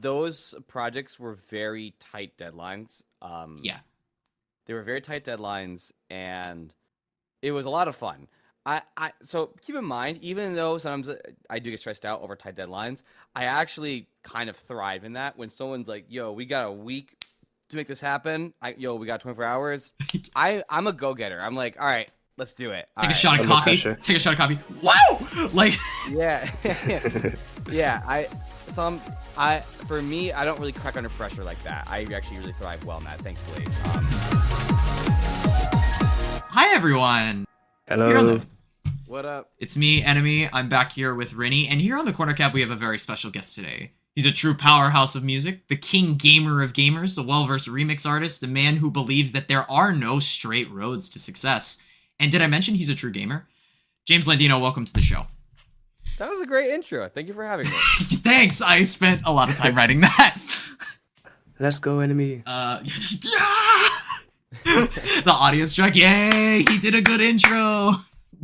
those projects were very tight deadlines. Yeah. They were very tight deadlines, and it was a lot of fun. So keep in mind, even though sometimes I do get stressed out over tight deadlines, I actually kind of thrive in that. When someone's like, "Yo, we got a week to make this happen," we got 24 hours. I'm a go-getter. I'm like, all right, let's do it. Take a shot of coffee. Take a shot of coffee. Wow! Like, yeah, yeah. For me, I don't really crack under pressure like that. I actually really thrive well in that, thankfully. Hi everyone. Hello. What up? It's me, Enemy. I'm back here with Rinny, and here on the Corner Cap we have a very special guest today. He's a true powerhouse of music, the king gamer of gamers, a well-versed remix artist, a man who believes that there are no straight roads to success. And did I mention he's a true gamer? James Landino, welcome to the show. That was a great intro. Thank you for having me. Thanks. I spent a lot of time writing that. Let's go, Enemy. Yeah! The audience track, yay! He did a good intro.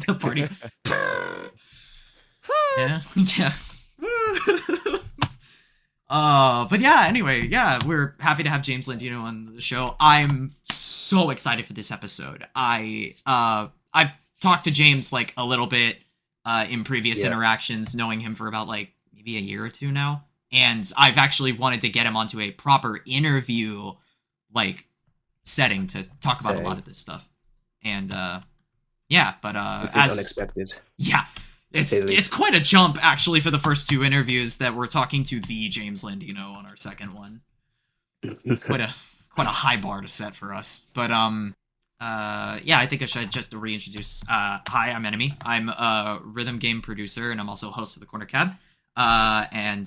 The party. Yeah. But yeah, anyway, yeah, we're happy to have James Landino on the show. I'm so excited for this episode. I've talked to James like a little bit in previous interactions, knowing him for about like maybe a year or two now. And I've actually wanted to get him onto a proper interview like setting to talk about a lot of this stuff. And yeah, but this is unexpected. Yeah. It's quite a jump actually for the first two interviews that we're talking to the James Landino on our second one. quite a high bar to set for us. But yeah, I think I should just reintroduce. Hi, I'm Enemy. I'm a rhythm game producer and I'm also host of the Corner Cab. And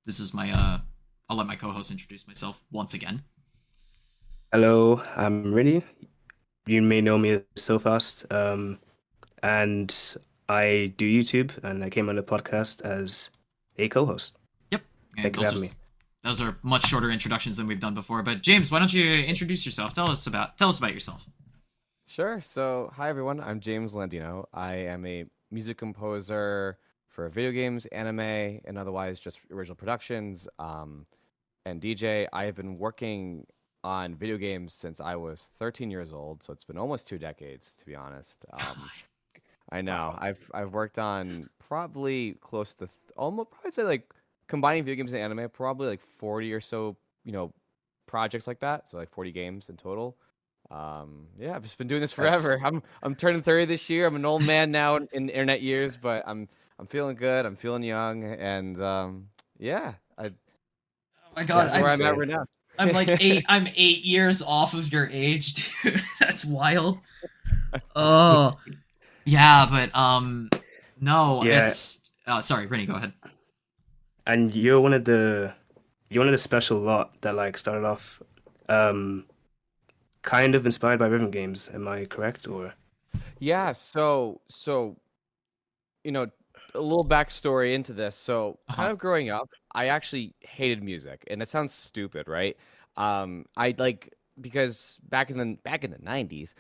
this is my I'll let my co-host introduce myself once again. Hello, I'm Rinny. You may know me as So Fast. And I do YouTube, and I came on the podcast as a co-host. Yep. Thank you for having me. Those are much shorter introductions than we've done before. But James, why don't you introduce yourself? Tell us about yourself. Sure. So, hi everyone. I'm James Landino. I am a music composer for video games, anime, and otherwise just original productions, and DJ. I have been working on video games since I was 13 years old, so it's been almost 2 decades, to be honest. I know. I've worked on probably close to almost probably say like combining video games and anime, probably like 40 or so, projects like that. So like 40 games in total. Yeah, I've just been doing this forever. I'm turning 30 this year. I'm an old man now in internet years, but I'm feeling good. I'm feeling young, and yeah. Oh my God, that's where I'm at right now. I'm like 8 years off of your age, dude. That's wild. Oh. Yeah, but no, Yeah. it's sorry, Rennie, go ahead. And you're one of the special lot that like started off kind of inspired by rhythm games. Am I correct? Or Yeah, so a little backstory into this. So kind of growing up, I actually hated music, and it sounds stupid, right? I like because back in the 90s,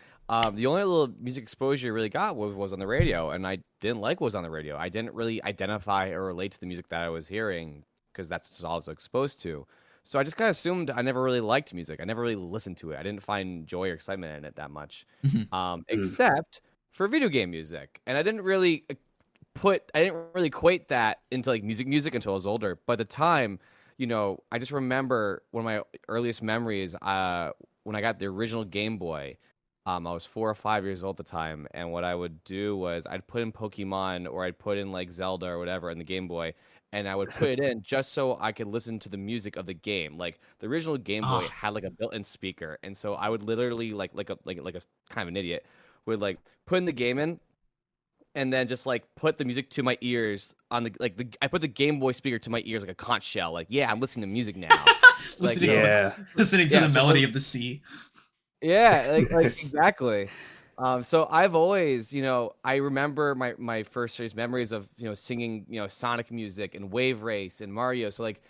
the only little music exposure I really got was on the radio, and I didn't like what was on the radio. I didn't really identify or relate to the music that I was hearing because that's just all I was exposed to. So I just kind of assumed I never really liked music. I never really listened to it. I didn't find joy or excitement in it that much, except for video game music. And I didn't really equate that into like music until I was older. But at the time, I just remember one of my earliest memories when I got the original Game Boy. I was 4 or 5 years old at the time, and what I would do was I'd put in Pokemon or I'd put in like Zelda or whatever in the Game Boy, and I would put it in just so I could listen to the music of the game. Like the original Game Boy had like a built-in speaker, and so I would literally like a kind of an idiot would like put in the game in, and then just like put the music to my ears on I put the Game Boy speaker to my ears like a conch shell. Like, yeah, I'm listening to music now. listening to the melody of the sea. Yeah, like exactly. So I've always, I remember my first serious memories of, singing, Sonic music and Wave Race and Mario. So like,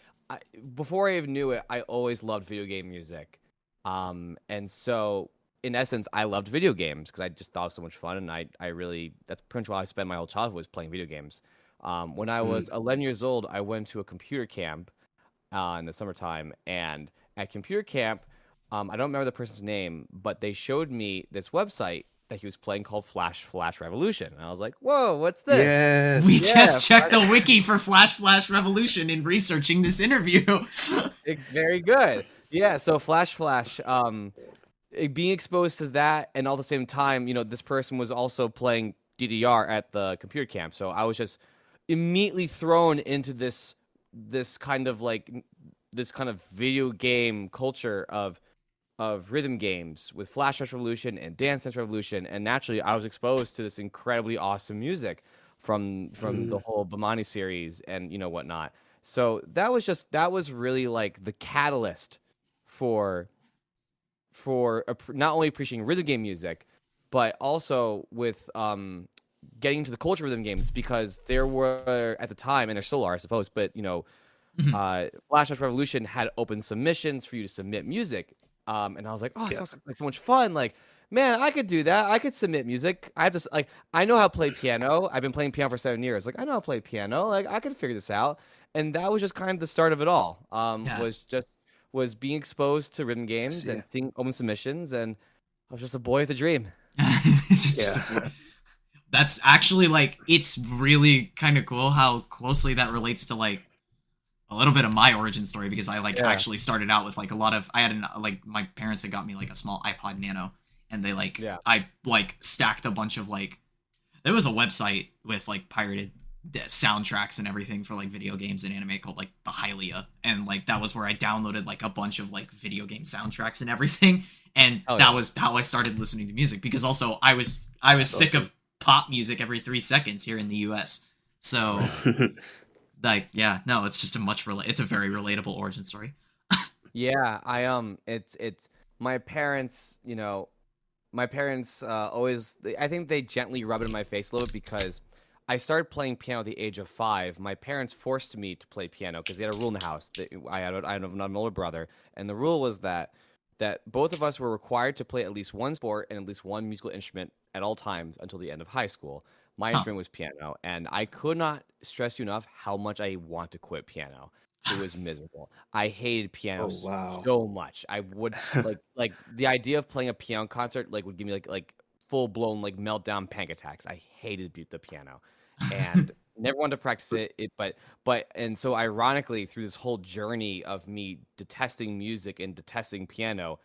before I even knew it, I always loved video game music. And so in essence, I loved video games because I just thought it was so much fun, and I really that's pretty much why I spent my whole childhood was playing video games. When I was 11 years old, I went to a computer camp. in the summertime, and at computer camp, I don't remember the person's name, but they showed me this website that he was playing called Flash Revolution, and I was like, "Whoa, what's this?" We Yes. Yeah, just checked the wiki for Flash Revolution in researching this interview. Very good. Yeah, so Flash, being exposed to that, and all the same time, this person was also playing DDR at the computer camp, so I was just immediately thrown into this kind of video game culture of rhythm games with Flash Dance Revolution and Dance Dance Revolution, and naturally I was exposed to this incredibly awesome music from the whole Bamani series and whatnot. So that was really like the catalyst for not only appreciating rhythm game music, but also with getting into the culture of rhythm games, because there were at the time, and there still are, I suppose, but Flash Dance Revolution had open submissions for you to submit music. And I was like, oh, it sounds like so much fun. Like, man, I could do that. I could submit music. I have to I know how to play piano. I've been playing piano for 7 years. Like, I know how to play piano. Like, I could figure this out. And that was just kind of the start of it all. Was being exposed to rhythm games and seeing open submissions, and I was just a boy with a dream. That's actually it's really kind of cool how closely that relates to a little bit of my origin story, because I actually started out with a lot of, I had my parents had got me a small iPod Nano, and they I stacked a bunch of there was a website with pirated soundtracks and everything for video games and anime called the Hylia, and that was where I downloaded a bunch of video game soundtracks and everything, and that was how I started listening to music, because also I was sick of pop music every 3 seconds here in the US. So it's just it's a very relatable origin story. Yeah, it's my parents, always, I think they gently rub it in my face a little bit, because I started playing piano at the age of 5. My parents forced me to play piano because they had a rule in the house. I had an older brother, and the rule was that both of us were required to play at least one sport and at least one musical instrument at all times until the end of high school. My instrument was piano, and I could not stress you enough how much I want to quit piano. It was miserable. I hated piano so much. I would like the idea of playing a piano concert would give me like full blown meltdown panic attacks. I hated the piano, and never wanted to practice it. And so ironically, through this whole journey of me detesting music and detesting piano,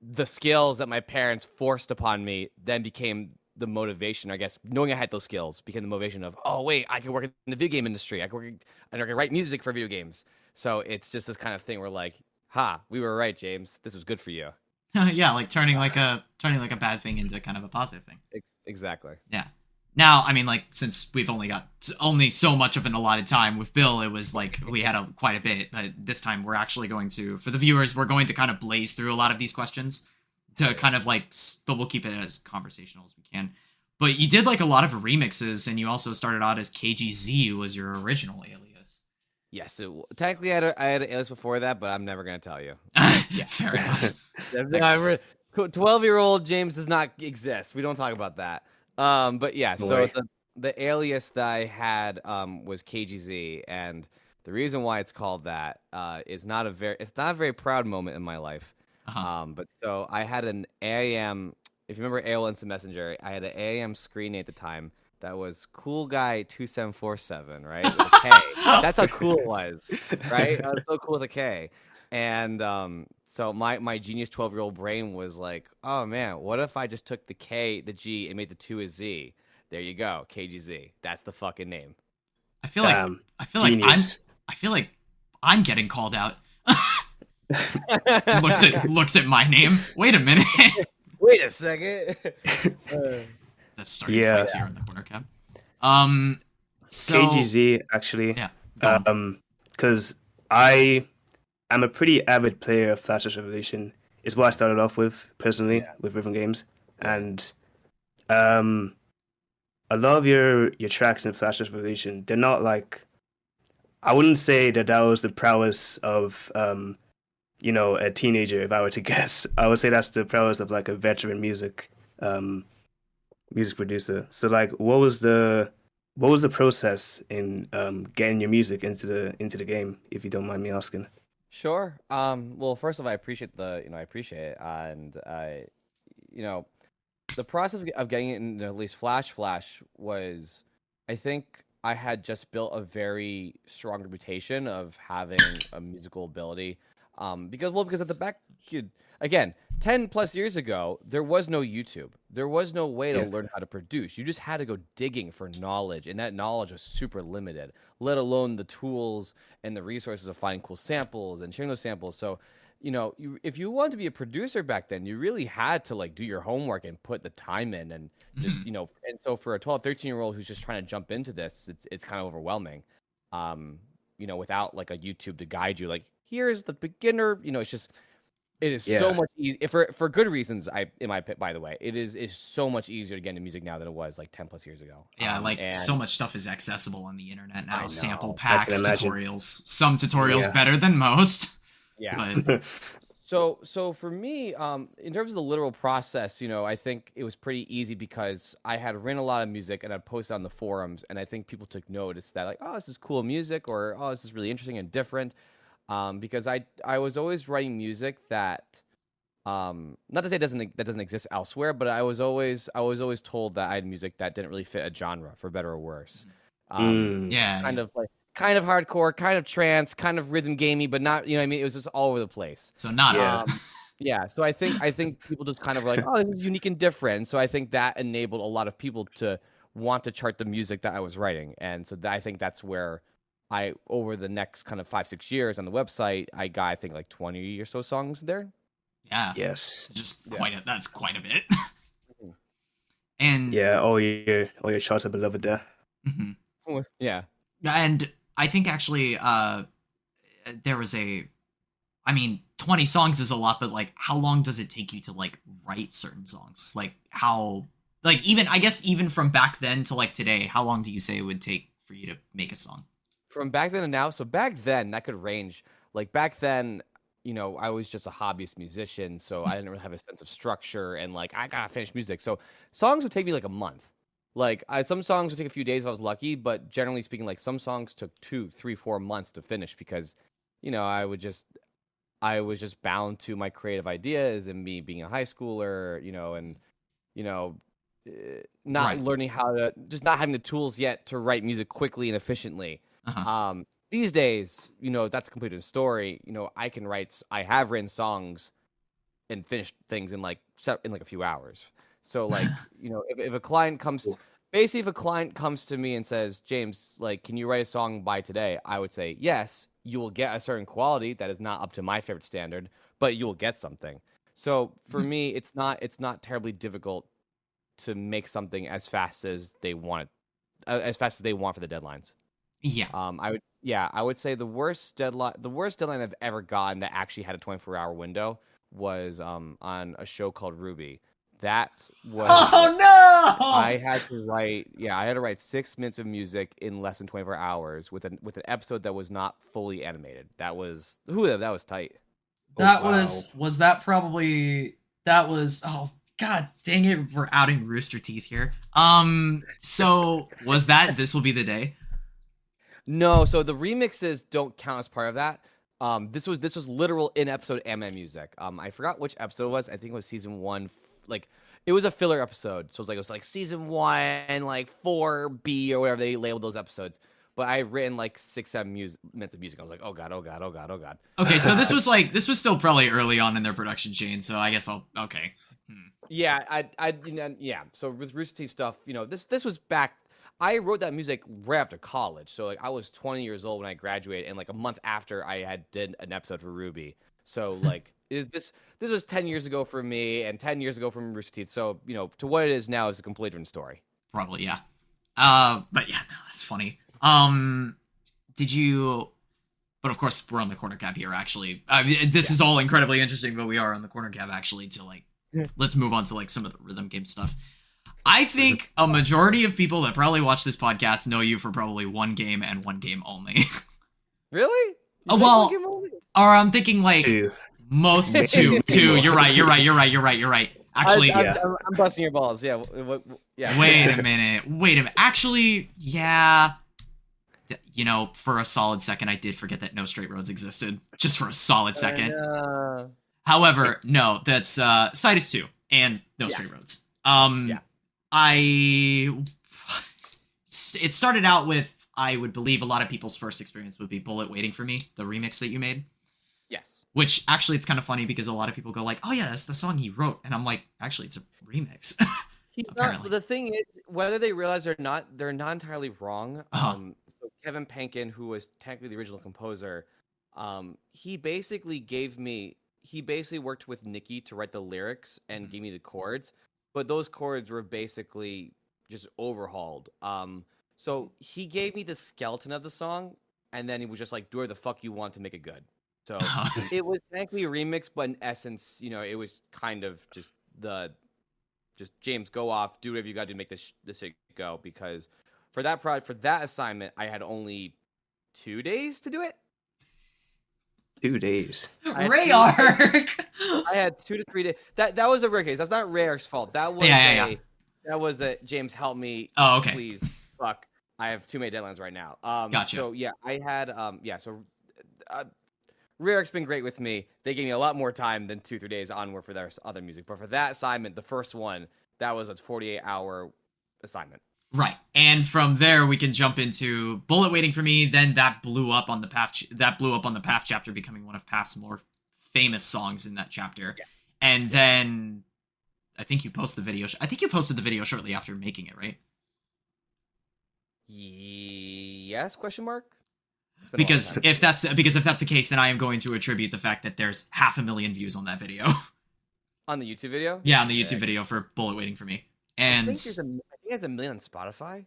the skills that my parents forced upon me then became the motivation. I guess knowing I had those skills became the motivation of, oh wait, I can work in the video game industry. I can write music for video games. So it's just this kind of thing where we were right, James. This was good for you. Yeah, turning a bad thing into kind of a positive thing. Exactly. Yeah. Now, I mean, since we've only got so much of an allotted time with Bill, it was we had quite a bit. This time, we're actually going to, for the viewers, we're going to kind of blaze through a lot of these questions to kind of but we'll keep it as conversational as we can. But you did a lot of remixes, and you also started out as KGZ was your original alias. Yes, technically I had an alias before that, but I'm never going to tell you. Yeah, fair enough. 12-year-old James does not exist. We don't talk about that. But yeah, so the alias that I had was KGZ, and the reason why it's called that is not a very proud moment in my life. But so I had an AIM, if you remember AOL Instant Messenger, I had an AIM screen name at the time that was Cool Guy 2747, right? With a K. That's how cool it was, right? I was so cool with a K. And so my genius 12-year-old brain was like, oh man, what if I just took the K, the G, and made the 2 a Z? There you go, KGZ. That's the fucking name. I feel like I'm getting called out. looks at my name. Wait a minute. Wait a second. That's starting fights here in the corner cab. So KGZ actually. Yeah. Because I am a pretty avid player of Flash Dance Revolution. Is what I started off with personally with rhythm games, and a lot of your tracks in Flash Dance Revolution, they're not I wouldn't say that was the prowess of a teenager. If I were to guess, I would say that's the prowess of a veteran music producer. So what was the what was the process in getting your music into the game, if you don't mind me asking? Sure. Well, first of all, I appreciate I appreciate it, and you know, the process of getting it into at least Flash was, I think I had just built a very strong reputation of having a musical ability. Because at the back, again, 10 plus years ago, there was no YouTube. There was no way to Yeah. learn how to produce. You just had to go digging for knowledge, and that knowledge was super limited, let alone the tools and the resources of finding cool samples and sharing those samples. So, if you wanted to be a producer back then, you really had to like do your homework and put the time in and just, Mhm. and so for a 12, 13-year-old who's just trying to jump into this, it's kind of overwhelming. Without like a YouTube to guide you, like here's the beginner, it is so Yeah. much easier for good reasons. By the way, it is so much easier to get into music now than it was like 10 plus years ago. Yeah, like so And much stuff is accessible on the internet now. I Sample know. I can packs, imagine. tutorials. Some tutorials Yeah. better than most. Yeah. But So for me, in terms of the literal process, I think it was pretty easy because I had written a lot of music and I'd post it on the forums, and I think people took notice that like, oh, this is cool music, or oh, this is really interesting and different. Because I was always writing music that, not to say that doesn't exist elsewhere, but I was always told that I had music that didn't really fit a genre, for better or worse. Mm. yeah, Kind yeah. of like kind of hardcore, kind of trance, kind of rhythm gamey, but not, what I mean? It was just all over the place. So not Yeah. Yeah, so I think people just kind of were like, "Oh, this is unique and different." So I think that enabled a lot of people to want to chart the music that I was writing, and so I think that's where over the next kind of 5, 6 years on the website, I got I think like 20 or so songs there. Yeah. Yes. Just Yeah. that's quite a bit. Mhm. And Yeah. All your shots are beloved there. mhm. Yeah. And I think actually there was I mean, 20 songs is a lot, but like how long does it take you to like write certain songs? Like how like even I guess even from back then to like today, how long do you say it would take for you to make a song? From back then to now, so back then that could range. Like back then, I was just a hobbyist musician, so I didn't really have a sense of structure and like I gotta finish music. So songs would take me like a month. Like some songs would take a few days if I was lucky, but generally speaking, like some songs took 2, 3, 4 months to finish because, I was just bound to my creative ideas and me being a high schooler, and you know, not Right. learning how to, just not having the tools yet to write music quickly and efficiently. Uh-huh. These days, that's a completely different story. I have written songs and finished things in like a few hours. So like, if a client comes, basically if a client comes to me and says, James, like, can you write a song by today? I would say, yes, you will get a certain quality that is not up to my favorite standard, but you will get something. So for me, it's not terribly difficult to make something as fast as they want it, as fast as they want for the deadlines. Yeah. I would say the worst deadline I've ever gotten that actually had a 24-hour window was on a show called Ruby. That was Oh no! I had to write 6 minutes of music in less than 24 hours with an episode that was not fully animated. That was tight. That wow. was that probably that was oh god dang it, we're outing Rooster Teeth here. So was that This Will Be the Day? No, so the remixes don't count as part of that. This was literal in episode anime music. I forgot which episode it was. I think it was season one. Like it was a filler episode, so it was like season one, like 4B or whatever they labeled those episodes. But I had written like 6, 7 minutes of music. I was like, oh god, oh god, oh god, oh god. Okay, so this was still probably early on in their production chain, so I guess I'll okay. Yeah, yeah. So with Rooster Teeth stuff, this was back. I wrote that music right after college, so like I was 20 years old when I graduated, and like a month after I had did an episode for Ruby. So like this was 10 years ago for me, and 10 years ago from Rooster Teeth. So to what it is now is a completely different story. Probably, yeah. But yeah, no, that's funny. Did you? But of course, we're on the corner cab here. Actually, I mean, this is all incredibly interesting, but we are on the corner cab actually to like. Let's move on to like some of the rhythm game stuff. I think a majority of people that probably watch this podcast know you for probably one game and one game only. Really? Well, or I'm thinking like Two. most two. You're right. Actually, I'm busting your balls. Yeah. Yeah. Wait a minute. Actually, yeah. You know, for a solid second, I did forget that No Straight Roads existed. Just for a solid second. However, no, that's Cytus II and No Straight Roads. It started out with, I would believe a lot of people's first experience would be Bullet Waiting for Me, the remix that you made. Yes. Which, actually, it's kind of funny because a lot of people go like, oh yeah, that's the song he wrote. And I'm like, actually, it's a remix. Apparently. The thing is, whether they realize or not, they're not entirely wrong. So Kevin Penkin, who was technically the original composer, he basically worked with Nikki to write the lyrics and gave me the chords, but those chords were basically just overhauled. So he gave me the skeleton of the song, and then he was just like, do whatever the fuck you want to make it good. So it was technically a remix, but in essence, it was kind of just James, go off, do whatever you got to do to make this shit go. Because for that assignment, I had only 2 days to do it. 2 days. Rayark. I had 2 to 3 days. That was a rare case. That's not Rayark's fault. That was that was a James, help me. Oh, okay. Please, fuck. I have too many deadlines right now. Gotcha. So yeah, I had Rayark's been great with me. They gave me a lot more time than 2-3 days onward for their other music. But for that assignment, the first one, that was a 48-hour assignment. Right. And from there we can jump into Bullet Waiting for Me. Then that blew up on the Path chapter, becoming one of Path's more famous songs in that chapter. Yeah. And then I think you posted the video. I think you posted the video shortly after making it, right? Yes? Question mark? Because if that's the case, then I am going to attribute the fact that there's 500,000 views on that video. On the YouTube video? Yeah, on the YouTube video for Bullet Waiting for Me. And I think there's 1 million on Spotify.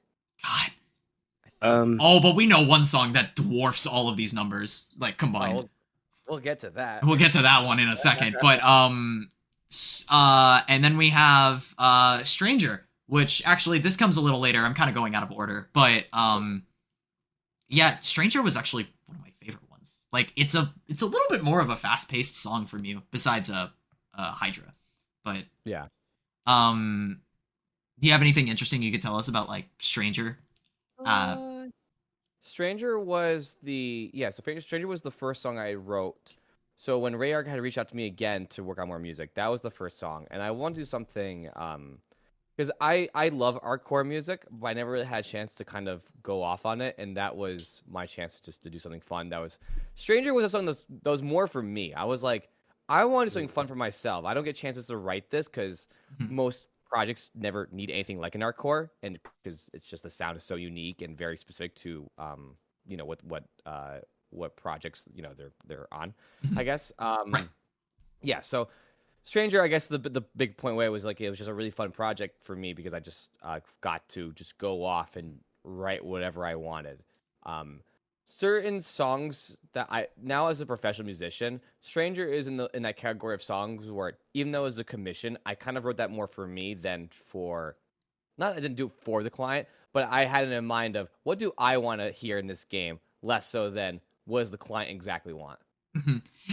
God. But we know one song that dwarfs all of these numbers, like, combined. We'll get to that. We'll get to that one in a second. But and then we have Stranger, which actually this comes a little later. I'm kind of going out of order, but yeah, Stranger was actually one of my favorite ones. Like, it's a little bit more of a fast-paced song from you, besides Hydra. But yeah. Do you have anything interesting you could tell us about, like, Stranger? Stranger was Stranger was the first song I wrote. So when Rayark had reached out to me again to work on more music, that was the first song, and I wanted to do something because I love hardcore music, but I never really had a chance to kind of go off on it, and that was my chance just to do something fun. Stranger was a song that was more for me. I was like, I want to do something fun for myself. I don't get chances to write this because most projects never need anything like an hardcore, and because it's just the sound is so unique and very specific to what projects they're on, I guess. Right. Yeah, so Stranger, I guess the big point where it was like it was just a really fun project for me because I just got to just go off and write whatever I wanted. Certain songs that I now as a professional musician, Stranger is in that category of songs where even though it was a commission, I kind of wrote that more for me than for I didn't do it for the client, but I had it in mind of what do I want to hear in this game, less so than what does the client exactly want.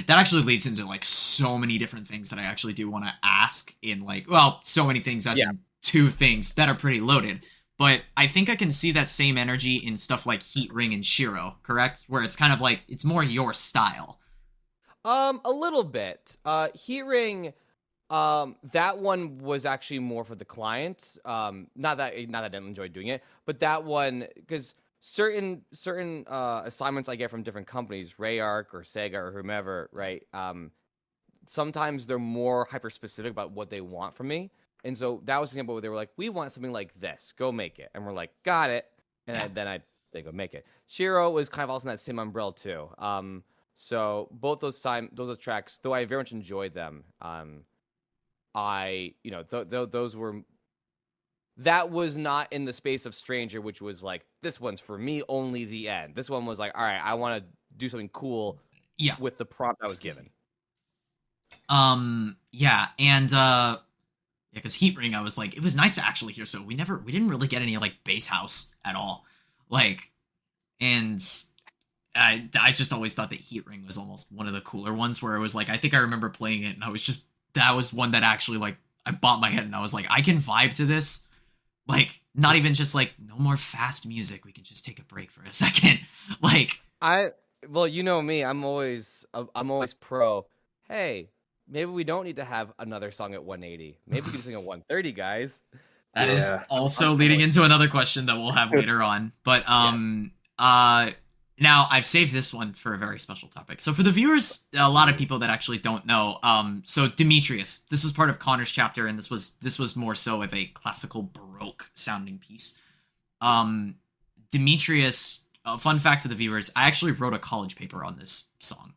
That actually leads into like so many different things that I actually do want to ask in so many things as in 2 things that are pretty loaded. But I think I can see that same energy in stuff like Heat Ring and Shiro, correct? Where it's kind of like it's more your style. A little bit. Heat Ring, that one was actually more for the client. Not that I didn't enjoy doing it, but that one because certain assignments I get from different companies, Rayark or Sega or whomever, right? Sometimes they're more hyper specific about what they want from me. And so that was an example where they were like, we want something like this. Go make it. And we're like, got it. And then they go make it. Shiro was kind of also in that same umbrella too. So both those tracks, though I very much enjoyed them, those were... That was not in the space of Stranger, which was like, this one's for me, only the end. This one was like, all right, I want to do something cool with the prompt I was given. Because Heat Ring, I was like, it was nice to actually hear. So we didn't really get any like bass house at all, and I just always thought that Heat Ring was almost one of the cooler ones where it was like I think I remember playing it and I was just that was one that actually like I bopped my head and I was like, I can vibe to this. Like, not even just like no more fast music. We can just take a break for a second. Like, well, you know me, I'm always pro. Hey, maybe we don't need to have another song at 180. Maybe we can sing at 130, guys. that is Yeah. also leading into another question that we'll have later on. But now I've saved this one for a very special topic. So for the viewers, a lot of people that actually don't know, so Demetrius, this was part of Connor's chapter, and this was more so of a classical Baroque sounding piece. Demetrius, fun fact to the viewers, I actually wrote a college paper on this song.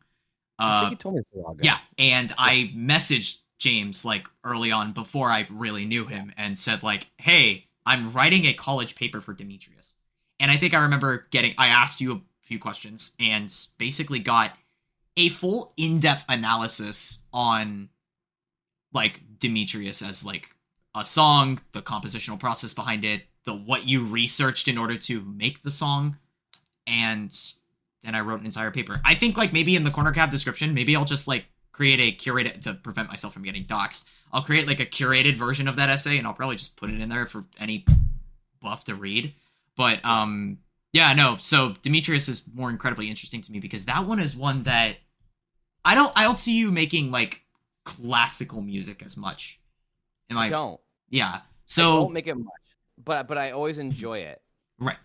I think you told me this a while ago. Yeah, and I messaged James like early on before I really knew him and said like, hey, I'm writing a college paper for Demetrius. And I think I remember I asked you a few questions and basically got a full in-depth analysis on like Demetrius as like a song, the compositional process behind it, what you researched in order to make the song, and then I wrote an entire paper. I think like maybe in the corner cap description, maybe I'll just like create a curated, to prevent myself from getting doxxed, I'll create like a curated version of that essay and I'll probably just put it in there for any buff to read. But yeah, no, so Demetrius is more incredibly interesting to me because that one is one that I don't see you making like classical music as much. I don't. Yeah. So I don't make it much, but I always enjoy it. Right.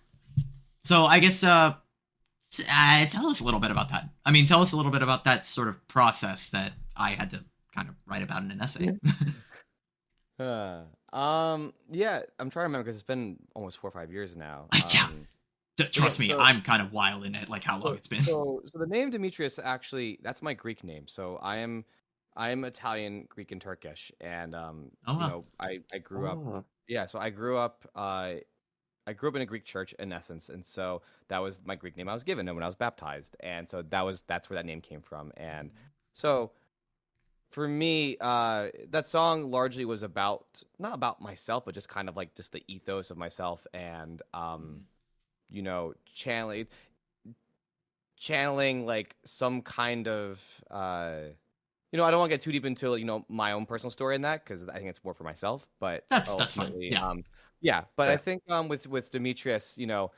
So I guess tell us a little bit about that. I mean, tell us a little bit about that sort of process that I had to kind of write about in an essay. Yeah, I'm trying to remember because it's been almost 4 or 5 years now. Yeah. Trust me, I'm kind of wild in it, like how long it's been. So the name Demetrius, actually, that's my Greek name. So I am Italian, Greek, and Turkish, and you know, I grew up. Yeah, so I grew up in a Greek church in essence, and so that was my Greek name I was given when I was baptized, and so that's where that name came from. And so for me, that song largely was not about myself, but just kind of like just the ethos of myself, and you know, channeling like some kind of you know, I don't want to get too deep into, you know, my own personal story in that because I think it's more for myself, but that's fine. Yeah, but I think with Demetrius, you know,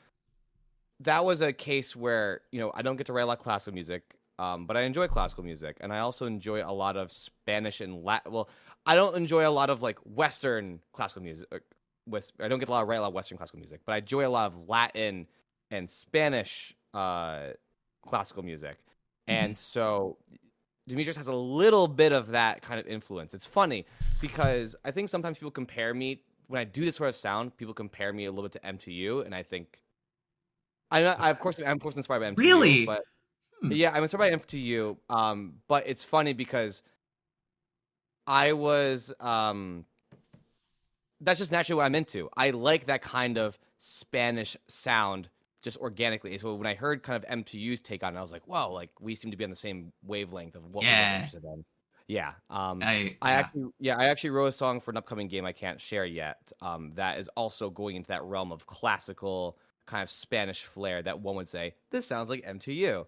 that was a case where, you know, I don't get to write a lot of classical music, but I enjoy classical music, and I also enjoy a lot of Spanish and Latin. Well, I don't enjoy a lot of like Western classical music. I don't get write a lot of Western classical music, but I enjoy a lot of Latin and Spanish classical music, and so Demetrius has a little bit of that kind of influence. It's funny because I think sometimes people compare me when I do this sort of sound. People compare me a little bit to MTU, and I think I'm of course inspired by MTU. Really? But yeah, I'm inspired by MTU. But it's funny because I was that's just naturally what I'm into. I like that kind of Spanish sound just organically. So when I heard kind of MTU's take on it, I was like, whoa, like we seem to be on the same wavelength of what we're interested in. Yeah. I actually wrote a song for an upcoming game I can't share yet. That is also going into that realm of classical kind of Spanish flair that one would say, this sounds like MTU.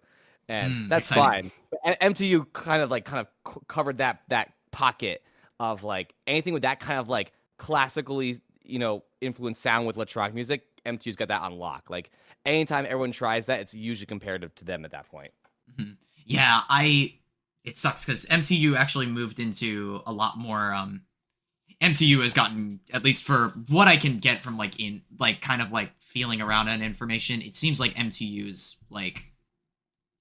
And that's exciting. Fine. MTU kind of covered that pocket of like anything with that kind of like classically, you know, influenced sound with electronic music. MTU's got that on lock. Like anytime everyone tries that, it's usually comparative to them at that point. Yeah, it sucks because MTU actually moved into a lot more. MTU has gotten, at least for what I can get from like in like kind of like feeling around on information, it seems like MTU is like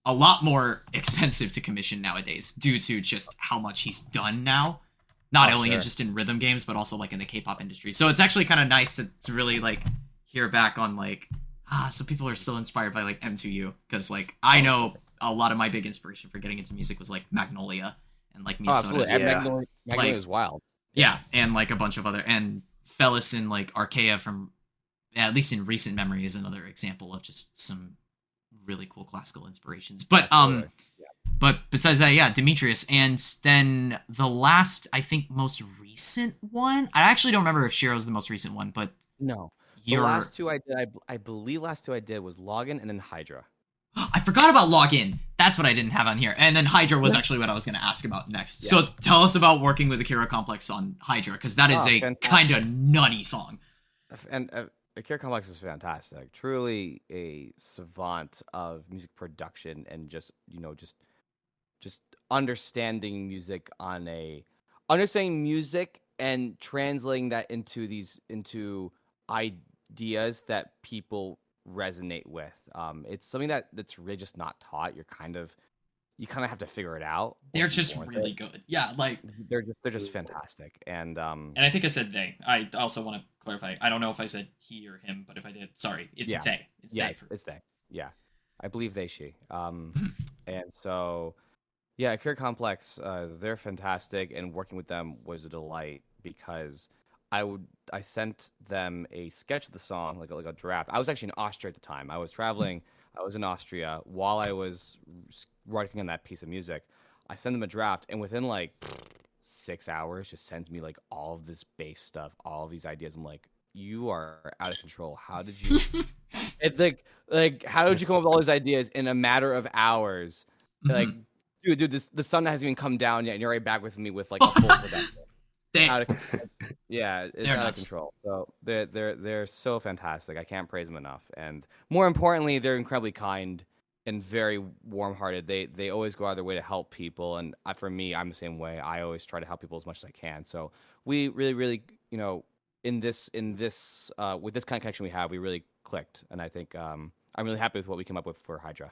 a lot more expensive to commission nowadays due to just how much he's done now. Not only just in rhythm games, but also like in the K-pop industry. So it's actually kind of nice to really like hear back on like, so people are still inspired by like M2U. Because like I know a lot of my big inspiration for getting into music was like Magnolia and like Miyasota's. Magnolia is wild. Yeah, and like a bunch of other, and Fellis and like Archaea from, at least in recent memory, is another example of just some really cool classical inspirations. But But besides that, yeah, Demetrius. And then the last, I think, most recent one, I actually don't remember if Shiro's the most recent one, but no. The last two I did, I believe last two I did was Login and then Hydra. I forgot about Login. That's what I didn't have on here. And then Hydra was actually what I was going to ask about next. So tell us about working with Akira Complex on Hydra, because that is a kind of nutty song. And Akira Complex is fantastic. Truly a savant of music production and just understanding music understanding music and translating that into ideas that people resonate with. It's something that's really just not taught. You kind of have to figure it out. They're just really good. Yeah, like they're just fantastic. And I think I said they. I also want to clarify. I don't know if I said he or him, but if I did, sorry, it's they. It's they. It's they. Yeah, I believe they, she. And so, yeah, Akira Complex, they're fantastic, and working with them was a delight because I sent them a sketch of the song, like a draft. I was actually in Austria at the time. I was traveling. I was in Austria while I was working on that piece of music. I sent them a draft, and within like 6 hours, just sends me like all of this bass stuff, all of these ideas. I'm like, you are out of control. How did you? How did you come up with all these ideas in a matter of hours? Like, dude, the sun hasn't even come down yet, and you're right back with me with like a full production. Yeah, it's out of control. So they're so fantastic. I can't praise them enough. And more importantly, they're incredibly kind and very warm-hearted. They always go out of their way to help people. And for me, I'm the same way. I always try to help people as much as I can. So we really, in this with this kind of connection we have, we really clicked. And I think I'm really happy with what we came up with for Hydra.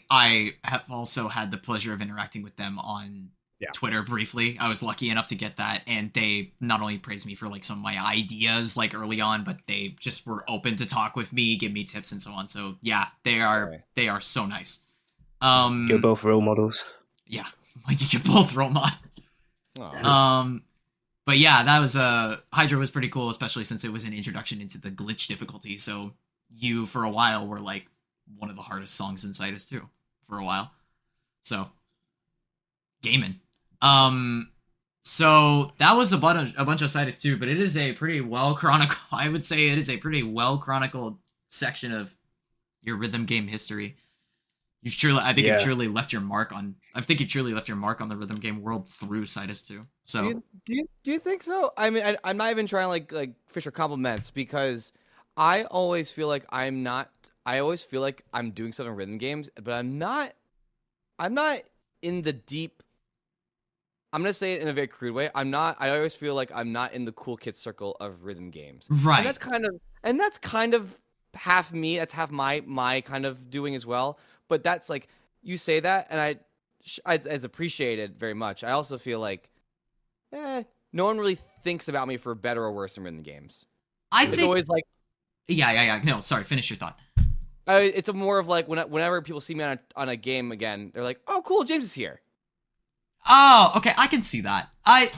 I have also had the pleasure of interacting with them on Twitter briefly. I was lucky enough to get that, and they not only praised me for like some of my ideas like early on, but they just were open to talk with me, give me tips and so on. So yeah, they are so nice. You're both role models. Yeah, you're both role models. But yeah, that was Hydra was pretty cool, especially since it was an introduction into the glitch difficulty. So you for a while were like one of the hardest songs in Cytus II for a while. So gaming. So that was a bunch of Cytus II, but it is a pretty well chronicled. I would say it is a pretty well chronicled section of your rhythm game history. You've truly left your mark on. I think you truly left your mark on the rhythm game world through Cytus II. So do you think so? I mean, I'm not even trying to like fish for compliments because I always feel like I'm not. I always feel like I'm doing stuff in rhythm games, but I'm not in the deep. I'm gonna say it in a very crude way. I always feel like I'm not in the cool kids circle of rhythm games. Right. And that's kind of half me. That's half my kind of doing as well. But that's like you say that, and I as appreciated very much. I also feel like, no one really thinks about me for better or worse in rhythm games. It's always like, yeah. No, sorry. Finish your thought. It's a more of like whenever people see me on a game again, they're like, "Oh, cool, James is here." Oh, okay, I can see that. I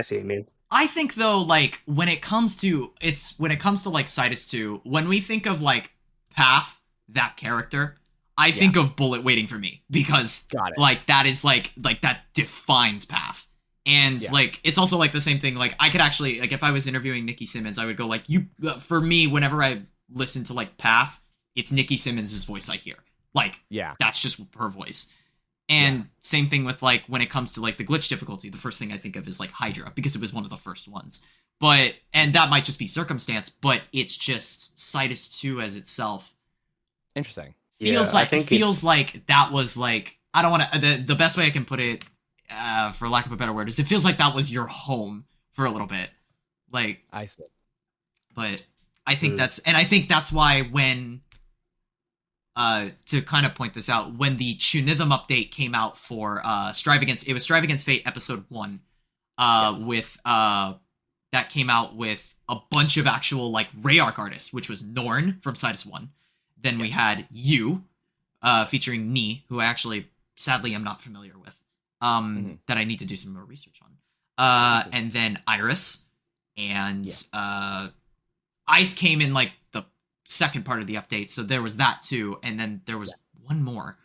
see what you mean. I think though, like when it comes to like Cytus II, when we think of like Path, that character, I think of Bullet waiting for me because like that is like that defines Path. And like it's also like the same thing. Like I could actually like if I was interviewing Nikki Simmons, I would go like for me whenever I listen to like Path, it's Nikki Simmons' voice I hear. Like that's just her voice. And same thing with like when it comes to like the glitch difficulty, the first thing I think of is like Hydra because it was one of the first ones. And that might just be circumstance, but it's just Cytus II as itself. Interesting. Feels like that was like I don't want to. The best way I can put it, for lack of a better word, is it feels like that was your home for a little bit. Like I see. But I think that's why when. To kind of point this out, when the CHUNITHM update came out for Strive Against Fate episode 1, with that came out with a bunch of actual like Rayark artists, which was Norn from Cytus 1. Then we had You, featuring Ni, who I actually sadly am not familiar with, that I need to do some more research on. And then Iris and Ice came in like the second part of the update, so there was that too, and then there was one more.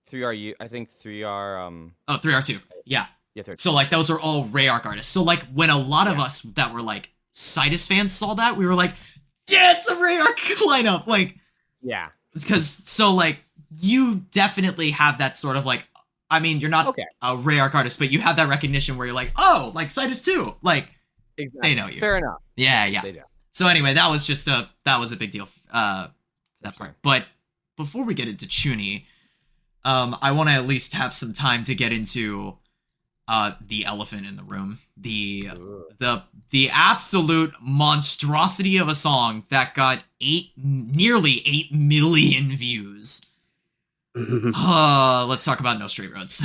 3R, I think 3R. 3R2. Yeah. Yeah. 3R2. So like those are all Rayark artists. So like when a lot of us that were like Cytus fans saw that, we were like, yeah, it's a Rayark lineup. Like, yeah. because so like you definitely have that sort of like, I mean, you're not Okay, a Ray Arc artist, but you have that recognition where you're like, oh, like Cytus II, like they know exactly. you. Fair enough. Yeah, Yes, yeah. they do. So anyway, that was a big deal. That That's part. fine. But before we get into Chuni, I want to at least have some time to get into the elephant in the room, Ooh. the absolute monstrosity of a song that got nearly 8 million views. Let's talk about No Straight Roads.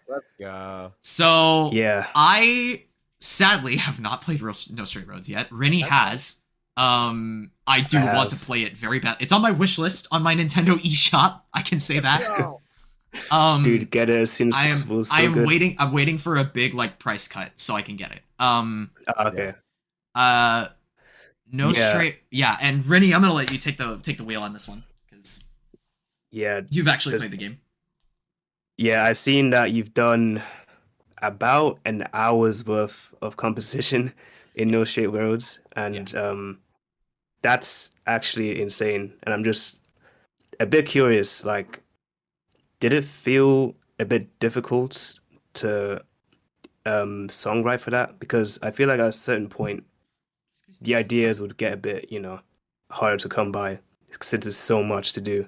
Let's go. So Yeah. I sadly have not played No Straight Roads yet. Rennie That's has. I do I want to have. play it very bad. It's on my wish list on my Nintendo eShop. I can say that. Go. Dude, get it as soon as possible. It's so I am good. waiting. I'm waiting for a big like price cut so I can get it. Okay. No Yeah. Straight. Yeah, and Rennie, I'm gonna let you take the wheel on this one because Yeah. you've actually There's- played the game. Yeah, I've seen that you've done about an hour's worth of composition in No Straight Roads, and that's actually insane. And I'm just a bit curious, like, did it feel a bit difficult to songwrite for that? Because I feel like at a certain point, the ideas would get a bit, harder to come by since there's so much to do.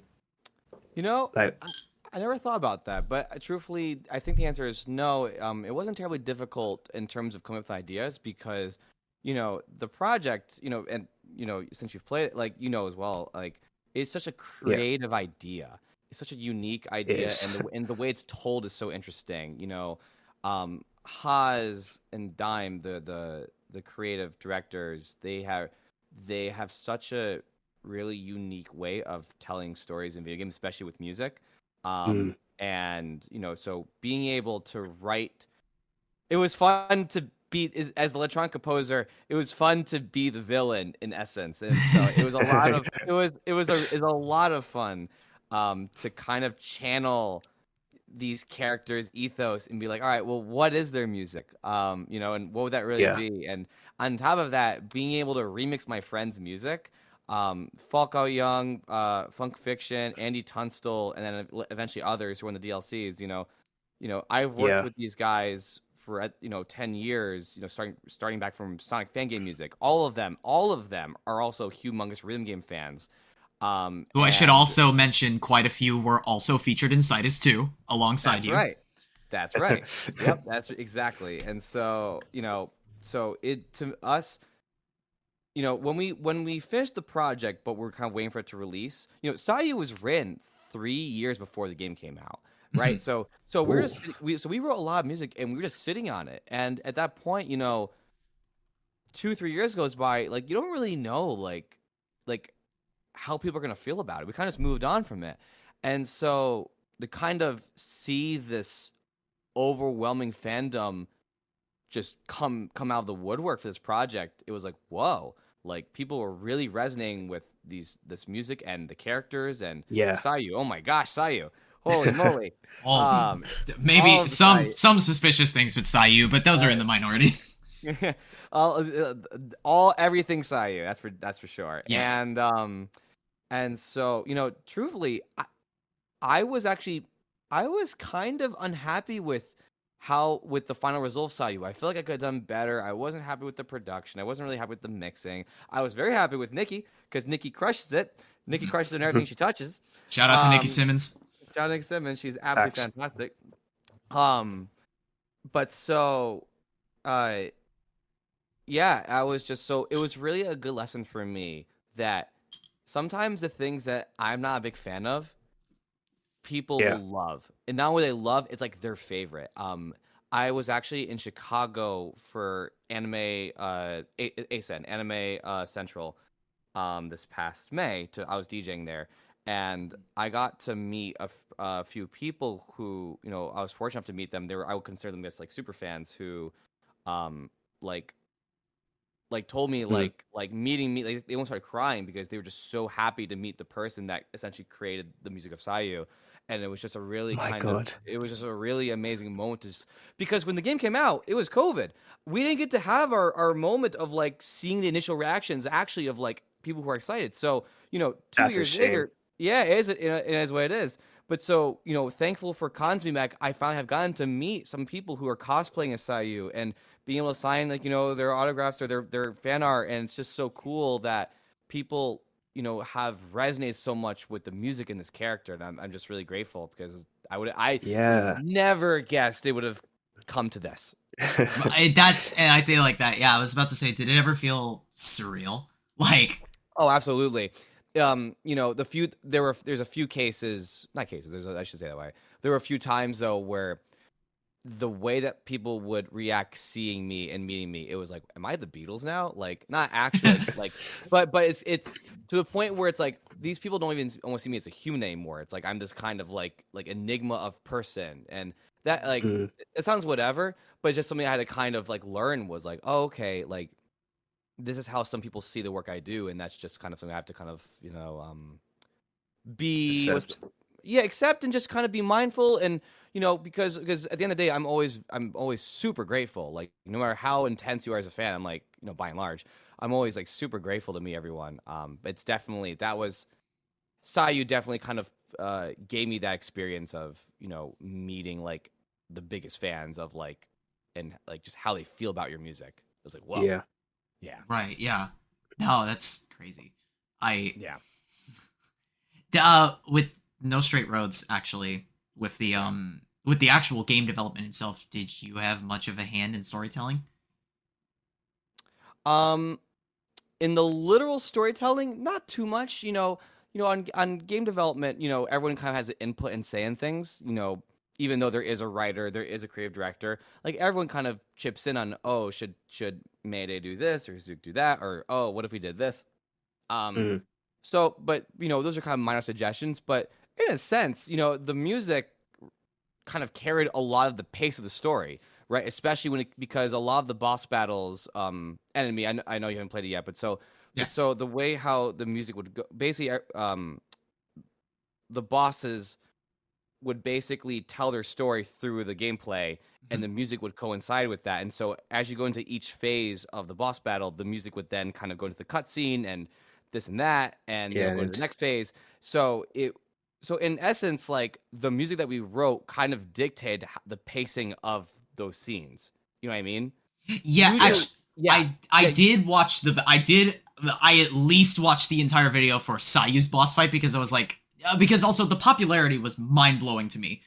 You know, Like, I never thought about that, but truthfully, I think the answer is no. It wasn't terribly difficult in terms of coming up with ideas because, the project, and since you've played it, like as well, like it's such a yeah, creative idea. It's such a unique it idea, is. and the way it's told is so interesting. Haas and Dime, the creative directors, they have such a really unique way of telling stories in video games, especially with music. Mm, And so being able to write, it was fun to be as the electronic composer. It was fun to be the villain in essence, and so it was a lot of it was a lot of fun to kind of channel these characters' ethos and be like, all right, well, what is their music? And what would that really yeah, be? And on top of that, being able to remix my friend's music, Falco Young, Funk Fiction, Andy Tunstall, and then eventually others who are in the DLCs. I've worked yeah, with these guys for 10 years. Starting back from Sonic fan game music. All of them are also humongous rhythm game fans. Who I should And also mention, quite a few were also featured in Cytus II alongside that's you. right. That's right. Yep, that's exactly. And so, so it to us, when we finished the project, but we're kind of waiting for it to release, Sayu was written 3 years before the game came out, right? So we were Ooh, just so we wrote a lot of music and we were just sitting on it. And at that point, 2-3 years goes by, like you don't really know like how people are gonna feel about it. We kind of just moved on from it. And so to kind of see this overwhelming fandom just come out of the woodwork for this project, it was like, whoa, like people were really resonating with this music and the characters and yeah. Sayu. Oh my gosh, Sayu. Holy moly. All All maybe of the some suspicious things with Sayu, but those are in the minority. all everything Sayu, that's for sure. Yes. And so, truthfully, I was kind of unhappy with the final result of Sayu. I feel like I could have done better. I wasn't happy with the production. I wasn't really happy with the mixing. I was very happy with Nikki because Nikki crushes it. Nikki crushes it in everything she touches. Shout out to Nikki Um, Simmons. Shout out to Nikki Simmons. She's absolutely Facts. fantastic. But so, uh, yeah, it was really a good lesson for me that sometimes the things that I'm not a big fan of, people Yeah. will love. And not only they love, it's like their favorite. I was actually in Chicago for anime ASEN, Anime Central, this past May. I was DJing there, and I got to meet a few people who, I was fortunate enough to meet them. I would consider them as like super fans who, like told me Mm. like meeting me, they almost started crying because they were just so happy to meet the person that essentially created the music of Sayu. And it was just a really My God. it was just a really amazing moment because when the game came out, it was COVID. We didn't get to have our moment of like seeing the initial reactions actually of like people who are excited. So, two That's a years shame. later, Yeah, it is. It is what it is. But so, thankful for cons being back, I finally have gotten to meet some people who are cosplaying as Sayu and being able to sign like, their autographs or their fan art. And it's just so cool that people, have resonated so much with the music in this character. And I'm just really grateful because I Yeah. never guessed it would have come to this. And I feel like that. Yeah, I was about to say, did it ever feel surreal? Like, Oh, absolutely. There's a few cases, not cases, I should say that way. There were a few times though where the way that people would react seeing me and meeting me, it was like, am I the Beatles now? Like, not actually, like, but it's to the point where it's like these people don't even almost see me as a human anymore. It's like I'm this kind of like enigma of person, and that like Mm. it sounds whatever, but it's just something I had to kind of like learn was like, oh, okay, like this is how some people see the work I do, and that's just kind of something I have to kind of be accept and just kind of be mindful and because at the end of the day I'm always super grateful, like no matter how intense you are as a fan. I'm like, by and large I'm always like super grateful to meet everyone. But it's definitely that was Sayu definitely kind of gave me that experience of meeting like the biggest fans of like and like just how they feel about your music. It was like, whoa. Yeah. Yeah. right, yeah. No, that's crazy. I Yeah. with No Straight Roads, actually, with the actual game development itself, did you have much of a hand in storytelling? Um, in the literal storytelling, not too much. On game development, everyone kind of has an input and say in things. Even though there is a writer, there is a creative director. Like everyone kind of chips in on, oh, should Mayday do this or Zook do that, or oh, what if we did this? Um, Mm. so, but those are kind of minor suggestions. But in a sense, the music kind of carried a lot of the pace of the story, right? Especially because a lot of the boss battles, enemy. I know you haven't played it yet, but Yeah. so the way how the music would go, basically, the bosses would basically tell their story through the gameplay, and Mhm. the music would coincide with that. And so as you go into each phase of the boss battle, the music would then kind of go into the cutscene and this and that, and Yeah, go to the and next phase. So in essence, like the music that we wrote kind of dictated the pacing of those scenes. You know what I mean? Yeah, Usually, actually, yeah, I yeah, did watch I at least watched the entire video for Sayu's boss fight because I was like, because also the popularity was mind blowing to me,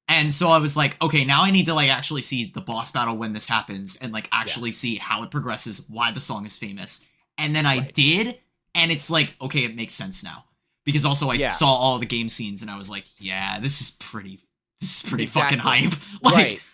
and so I was like, okay, now I need to like actually see the boss battle when this happens and like yeah, actually see how it progresses, why the song is famous, and then I right, did, and it's like, okay, it makes sense now because also I yeah, saw all the game scenes and I was like, yeah, this is pretty fucking exactly, hype, like. right.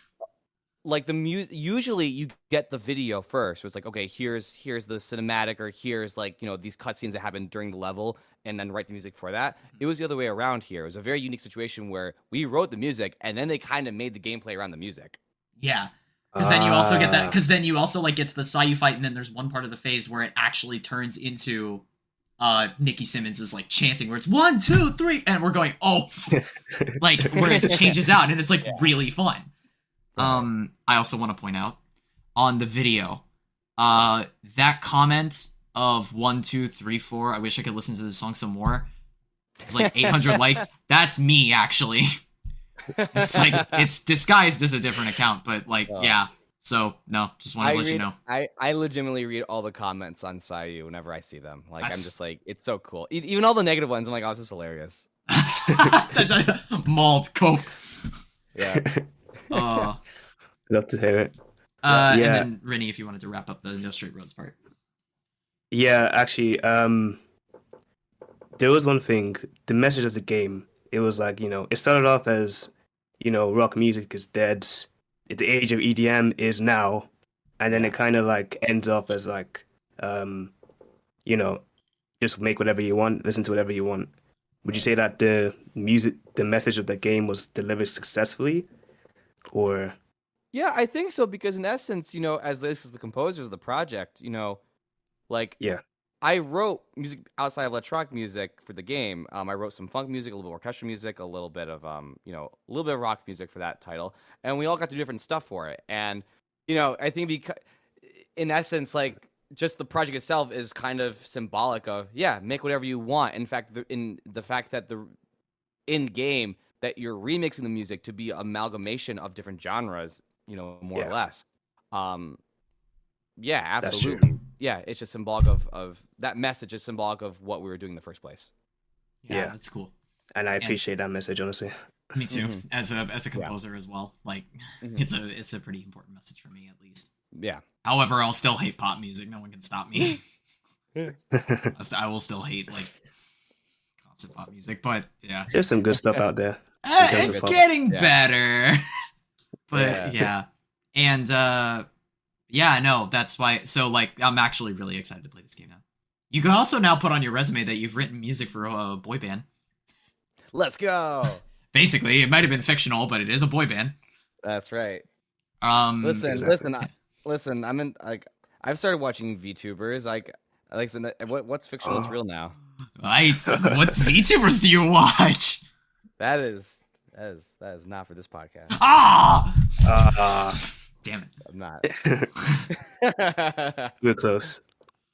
Like the music, usually you get the video first. So it's like, okay, here's the cinematic, or here's like these cutscenes that happen during the level, and then write the music for that. It was the other way around here. It was a very unique situation where we wrote the music, and then they kind of made the gameplay around the music. Yeah. Because then you also get that. ah, Because then you also like get to the Sayu fight, and then there's one part of the phase where it actually turns into Nikki Simmons is like chanting, where it's 1, 2, 3, and we're going, oh, like where it changes out, and it's like Yeah. really fun. Right. I also want to point out on the video, that comment of 1, 2, 3, 4. I wish I could listen to this song some more. It's like 800 likes. That's me actually. It's like it's disguised as a different account, but like yeah. So no, just wanted to let you know. I legitimately read all the comments on Sayu whenever I see them. Like I'm That's just like, it's so cool. Even all the negative ones, I'm like, oh, this is hilarious. Mauled cope. Yeah. Uh, love to hear it. and Yeah, then Rennie, if you wanted to wrap up the No Straight Roads part. yeah. Actually, there was one thing. The message of the game. It was like it started off as rock music is dead. The age of EDM is now, and then it kind of like ends off as like you know just make whatever you want, listen to whatever you want. Would you say that the message of the game was delivered successfully, or Yeah, I think so, because in essence, as this is the composers of the project, like yeah, I wrote music outside of electronic music for the game. I wrote some funk music, a little bit of orchestral music, a little bit of a little bit of rock music for that title, and we all got to do different stuff for it. And I think because, in essence, like just the project itself is kind of symbolic of make whatever you want. In fact, the fact that the in game that you're remixing the music to be amalgamation of different genres, more or less. Yeah, absolutely. Yeah, it's just symbolic of that message is symbolic of what we were doing in the first place. Yeah, that's cool. And I appreciate that message, honestly. Me too. As a composer as well. Like it's a pretty important message for me at least. Yeah. However, I'll still hate pop music. No one can stop me. I will still hate like constant pop music, but yeah. There's some good stuff out there. It's getting better. But yeah. And no, that's why. So like, I'm actually really excited to play this game now. You can also now put on your resume that you've written music for a boy band. Let's go. Basically, it might have been fictional, but it is a boy band. That's right. Listen. I'm in I've started watching VTubers. What's fictional is real now. Right. What VTubers do you watch? That is not for this podcast. Damn it. I'm not. We're close.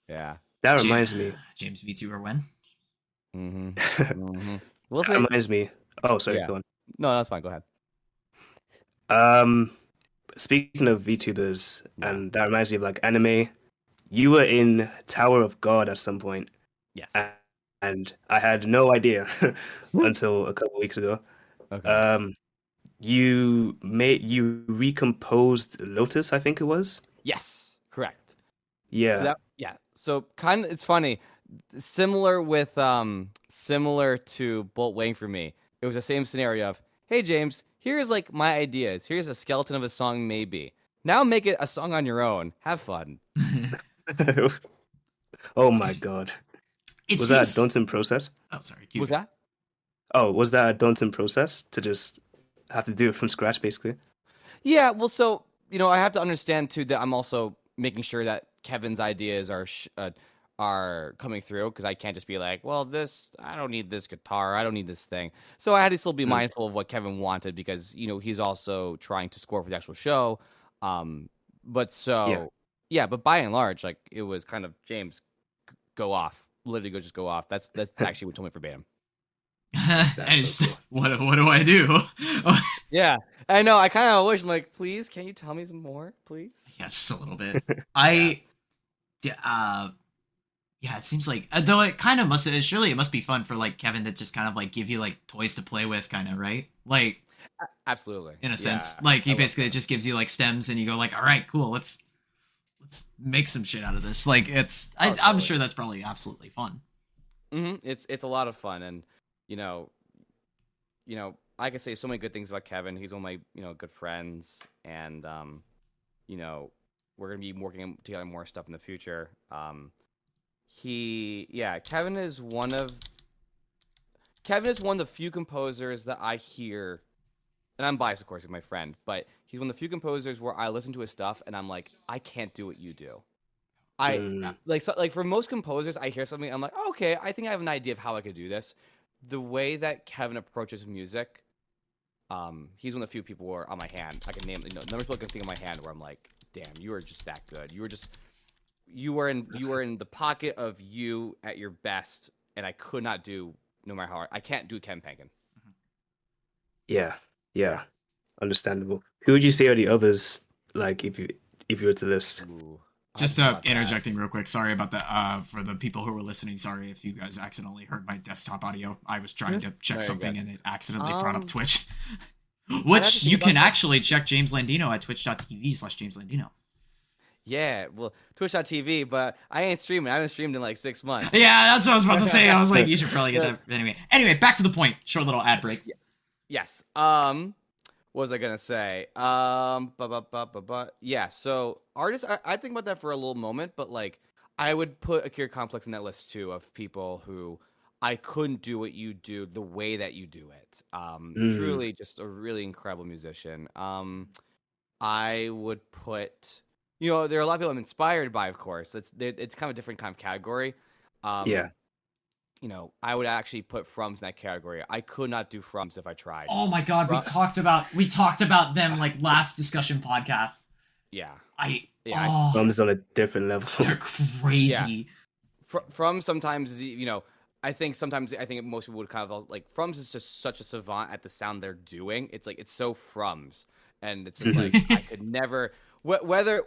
Yeah. That reminds me. James VTuber when? We'll see. That reminds me. Oh, sorry. Go on. No, that's fine. Go ahead. Speaking of VTubers, and that reminds me of like anime. You were in Tower of God at some point. Yes. And I had no idea until a couple weeks ago. Okay. You recomposed Lotus, I think it was. Yes, correct. Yeah. So kind of, it's funny. Similar to Bolt Waiting for Me. It was the same scenario of, hey James, here's like my ideas. Here's a skeleton of a song, maybe. Now make it a song on your own. Have fun. Oh my god. Was that a daunting process? Oh, sorry. Was that? Oh, was that a daunting process to just have to do it from scratch, basically? Yeah, well, so, I have to understand, too, that I'm also making sure that Kevin's ideas are coming through, because I can't just be like, well, I don't need this guitar, I don't need this thing. So I had to still be mindful of what Kevin wanted, because, he's also trying to score for the actual show. But by and large, like, it was kind of, James, go off. Literally just go off. That's actually what told me verbatim. What do I do? Yeah, I know. I kind of wish, I'm like, please, can you tell me some more, please? Yeah, just a little bit. It seems like, though it kind of surely it must be fun for like Kevin to just kind of like give you like toys to play with, kind of, right? Like, absolutely, in a sense, like he basically just gives you like stems, and you go like, all right, cool, let's make some shit out of this. Like I'm sure that's probably absolutely fun. It's a lot of fun, and I can say so many good things about Kevin. He's one of my good friends, and we're gonna be working together more stuff in the future. Kevin is one of the few composers that I hear, and I'm biased, of course, with my friend, but he's one of the few composers where I listen to his stuff and I'm like, I can't do what you do. For most composers, I hear something, I'm like, oh, okay, I think I have an idea of how I could do this. The way that Kevin approaches music, he's one of the few people where on my hand, I can name, numbers people can think of my hand where I'm like, damn, you are just that good. You were in the pocket of you at your best, and I could not do, no matter how hard, I can't do Ken Penkin. Yeah, understandable. Who would you say are the others? Like, if you were to list. Ooh, just interjecting real quick. Sorry about that. For the people who were listening, sorry if you guys accidentally heard my desktop audio. I was trying to check something and it accidentally brought up Twitch. Which you can actually check James Landino at twitch.tv/James Landino. Yeah, well, Twitch.tv, but I ain't streaming. I haven't streamed in like 6 months. Yeah, that's what I was about to say. I was like, you should probably get that. Anyway, back to the point. Short little ad break. Yes. What was I gonna say? Yeah. So artists, I think about that for a little moment, but like, I would put Akira Complex in that list too of people who I couldn't do what you do the way that you do it. Truly, just a really incredible musician. I would put. There are a lot of people I'm inspired by, of course. It's kind of a different kind of category. I would actually put Frums in that category. I could not do Frums if I tried. Oh my god, we talked about them like last discussion podcast. Yeah. Yeah, Oh, Drums on a different level. they're crazy. from sometimes I think most people would kind of like Frums is just such a savant at the sound they're doing. It's like it's so Frums, and it's just like I could never whether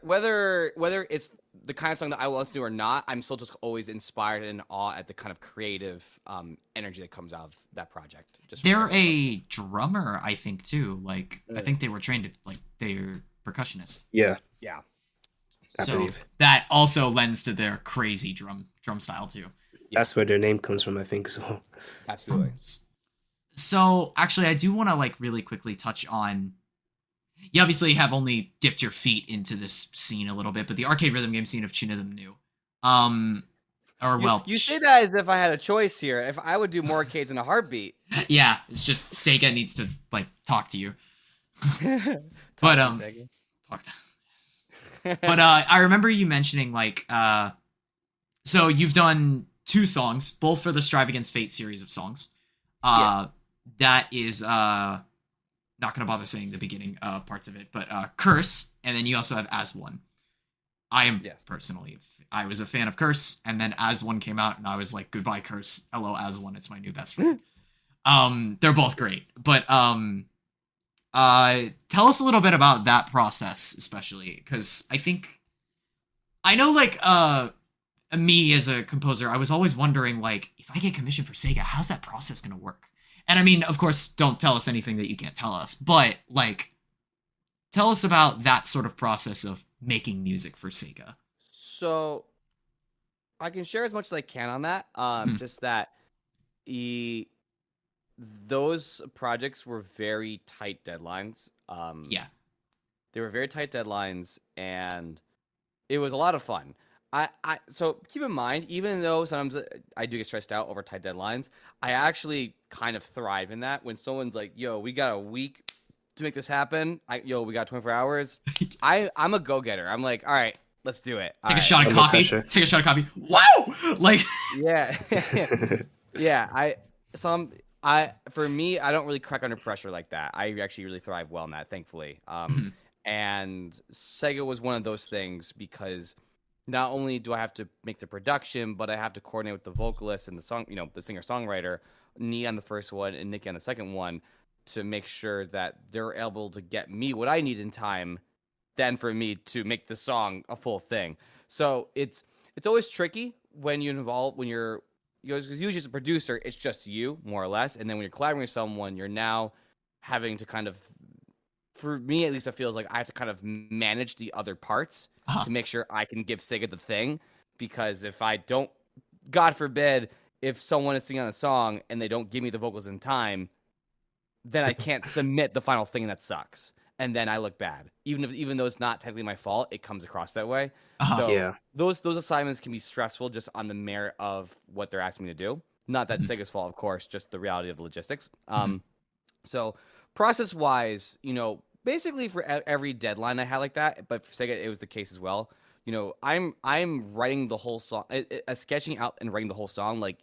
it's the kind of song that I want to do or not. I'm still just always inspired and in awe at the kind of creative energy that comes out of that project. Just from They're everyone. a drummer, I think, too. Like, I think they were trained to, like, they're percussionists. Yeah, Yeah. I So believe. that also lends to their crazy drum style, too. That's where their name comes from, I think. So Absolutely. So, actually, I do want to, like, really quickly touch on... You obviously have only dipped your feet into this scene a little bit, but the arcade rhythm game scene of CHUNITHM New. You say that as if I had a choice here. If I would do more arcades in a heartbeat. Yeah, it's just Sega needs to, like, talk to you. Talk to Talk Sega. But I remember you mentioning, like, so you've done 2 songs, both for the Strive Against Fate series of songs. Yes. That is not gonna bother saying the beginning parts of it, but Curse, and then you also have As One. I am personally, I was a fan of Curse, and then As One came out, and I was like, goodbye Curse, hello As One, it's my new best friend. They're both great, but tell us a little bit about that process, especially because I know, like, me as a composer, I was always wondering, like, if I get commissioned for Sega, how's that process gonna work? And I mean, of course, don't tell us anything that you can't tell us, but, like, tell us about that sort of process of making music for Sega. So I can share as much as I can on that. Just that those projects were very tight deadlines. Yeah. They were very tight deadlines, and it was a lot of fun. So keep in mind, even though sometimes I do get stressed out over tight deadlines, I actually kind of thrive in that. When someone's like, "Yo, we got a week to make this happen," we got 24 hours. I'm a go-getter. I'm like, all right, let's do it. Take a shot of coffee. Take a shot of coffee. Wow! Like, yeah, yeah. For me, I don't really crack under pressure like that. I actually really thrive well in that, thankfully. And Sega was one of those things because not only do I have to make the production, but I have to coordinate with the vocalist and the singer-songwriter, me on the first one and Nikki on the second one, to make sure that they're able to get me what I need in time, then for me to make the song a full thing. So it's always tricky when you're because usually as a producer, it's just you, more or less. And then when you're collaborating with someone, you're now having to kind of, for me at least, it feels like I have to kind of manage the other parts to make sure I can give Sega the thing. Because if I don't, God forbid, if someone is singing on a song and they don't give me the vocals in time, then I can't submit the final thing, and that sucks. And then I look bad. Even though it's not technically my fault, it comes across that way. So those assignments can be stressful just on the merit of what they're asking me to do. Not that Sega's fault, of course, just the reality of the logistics. So process-wise, basically for every deadline I had like that, but for Sega, it was the case as well. I'm writing the whole song, sketching out and writing the whole song like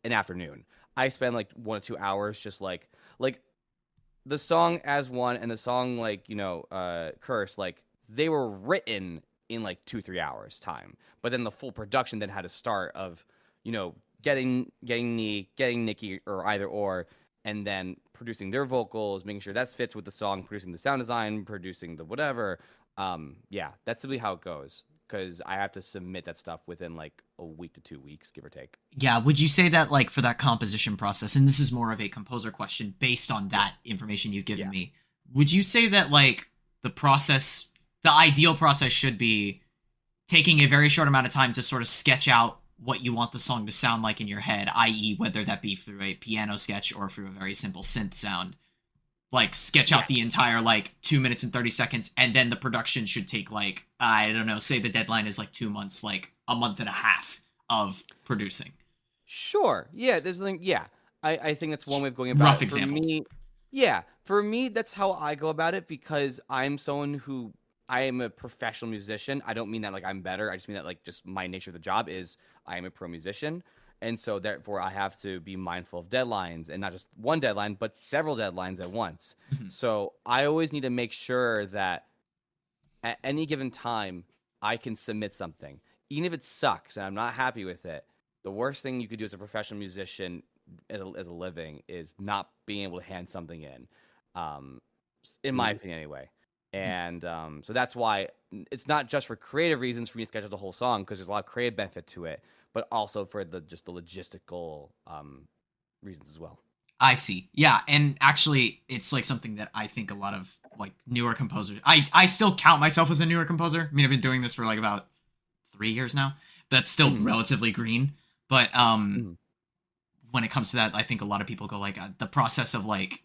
an afternoon. I spend like 1 or 2 hours just like the song As One and the song Curse, like they were written in like 2-3 hours time. But then the full production then had to start of, getting Nikki or either or, and then producing their vocals, making sure that fits with the song, producing the sound design, producing the whatever. That's simply how it goes. Because I have to submit that stuff within like a week to 2 weeks, give or take. Yeah, would you say that, like, for that composition process, and this is more of a composer question based on that information you've given me, would you say that, like, the ideal process should be taking a very short amount of time to sort of sketch out what you want the song to sound like in your head, i.e., whether that be through a piano sketch or through a very simple synth sound? Like, sketch out the entire, like, 2 minutes and 30 seconds, and then the production should take, like, I don't know, say the deadline is, like, 2 months, like, a month and a half of producing. Sure. Yeah, I think that's one way of going about it. Rough example. For me, that's how I go about it, because I'm someone who, I am a professional musician. I don't mean that, like, I'm better. I just mean that, like, just my nature of the job is I am a pro musician. And so, therefore, I have to be mindful of deadlines, and not just one deadline, but several deadlines at once. So I always need to make sure that at any given time, I can submit something, even if it sucks and I'm not happy with it. The worst thing you could do as a professional musician as a living is not being able to hand something in my opinion anyway. And so that's why it's not just for creative reasons for me to sketch out the whole song, because there's a lot of creative benefit to it, but also for just the logistical reasons as well. I see. Yeah, and actually, it's like something that I think a lot of like newer composers. I still count myself as a newer composer. I mean, I've been doing this for like about 3 years now. That's still relatively green, but when it comes to that, I think a lot of people go like the process of like,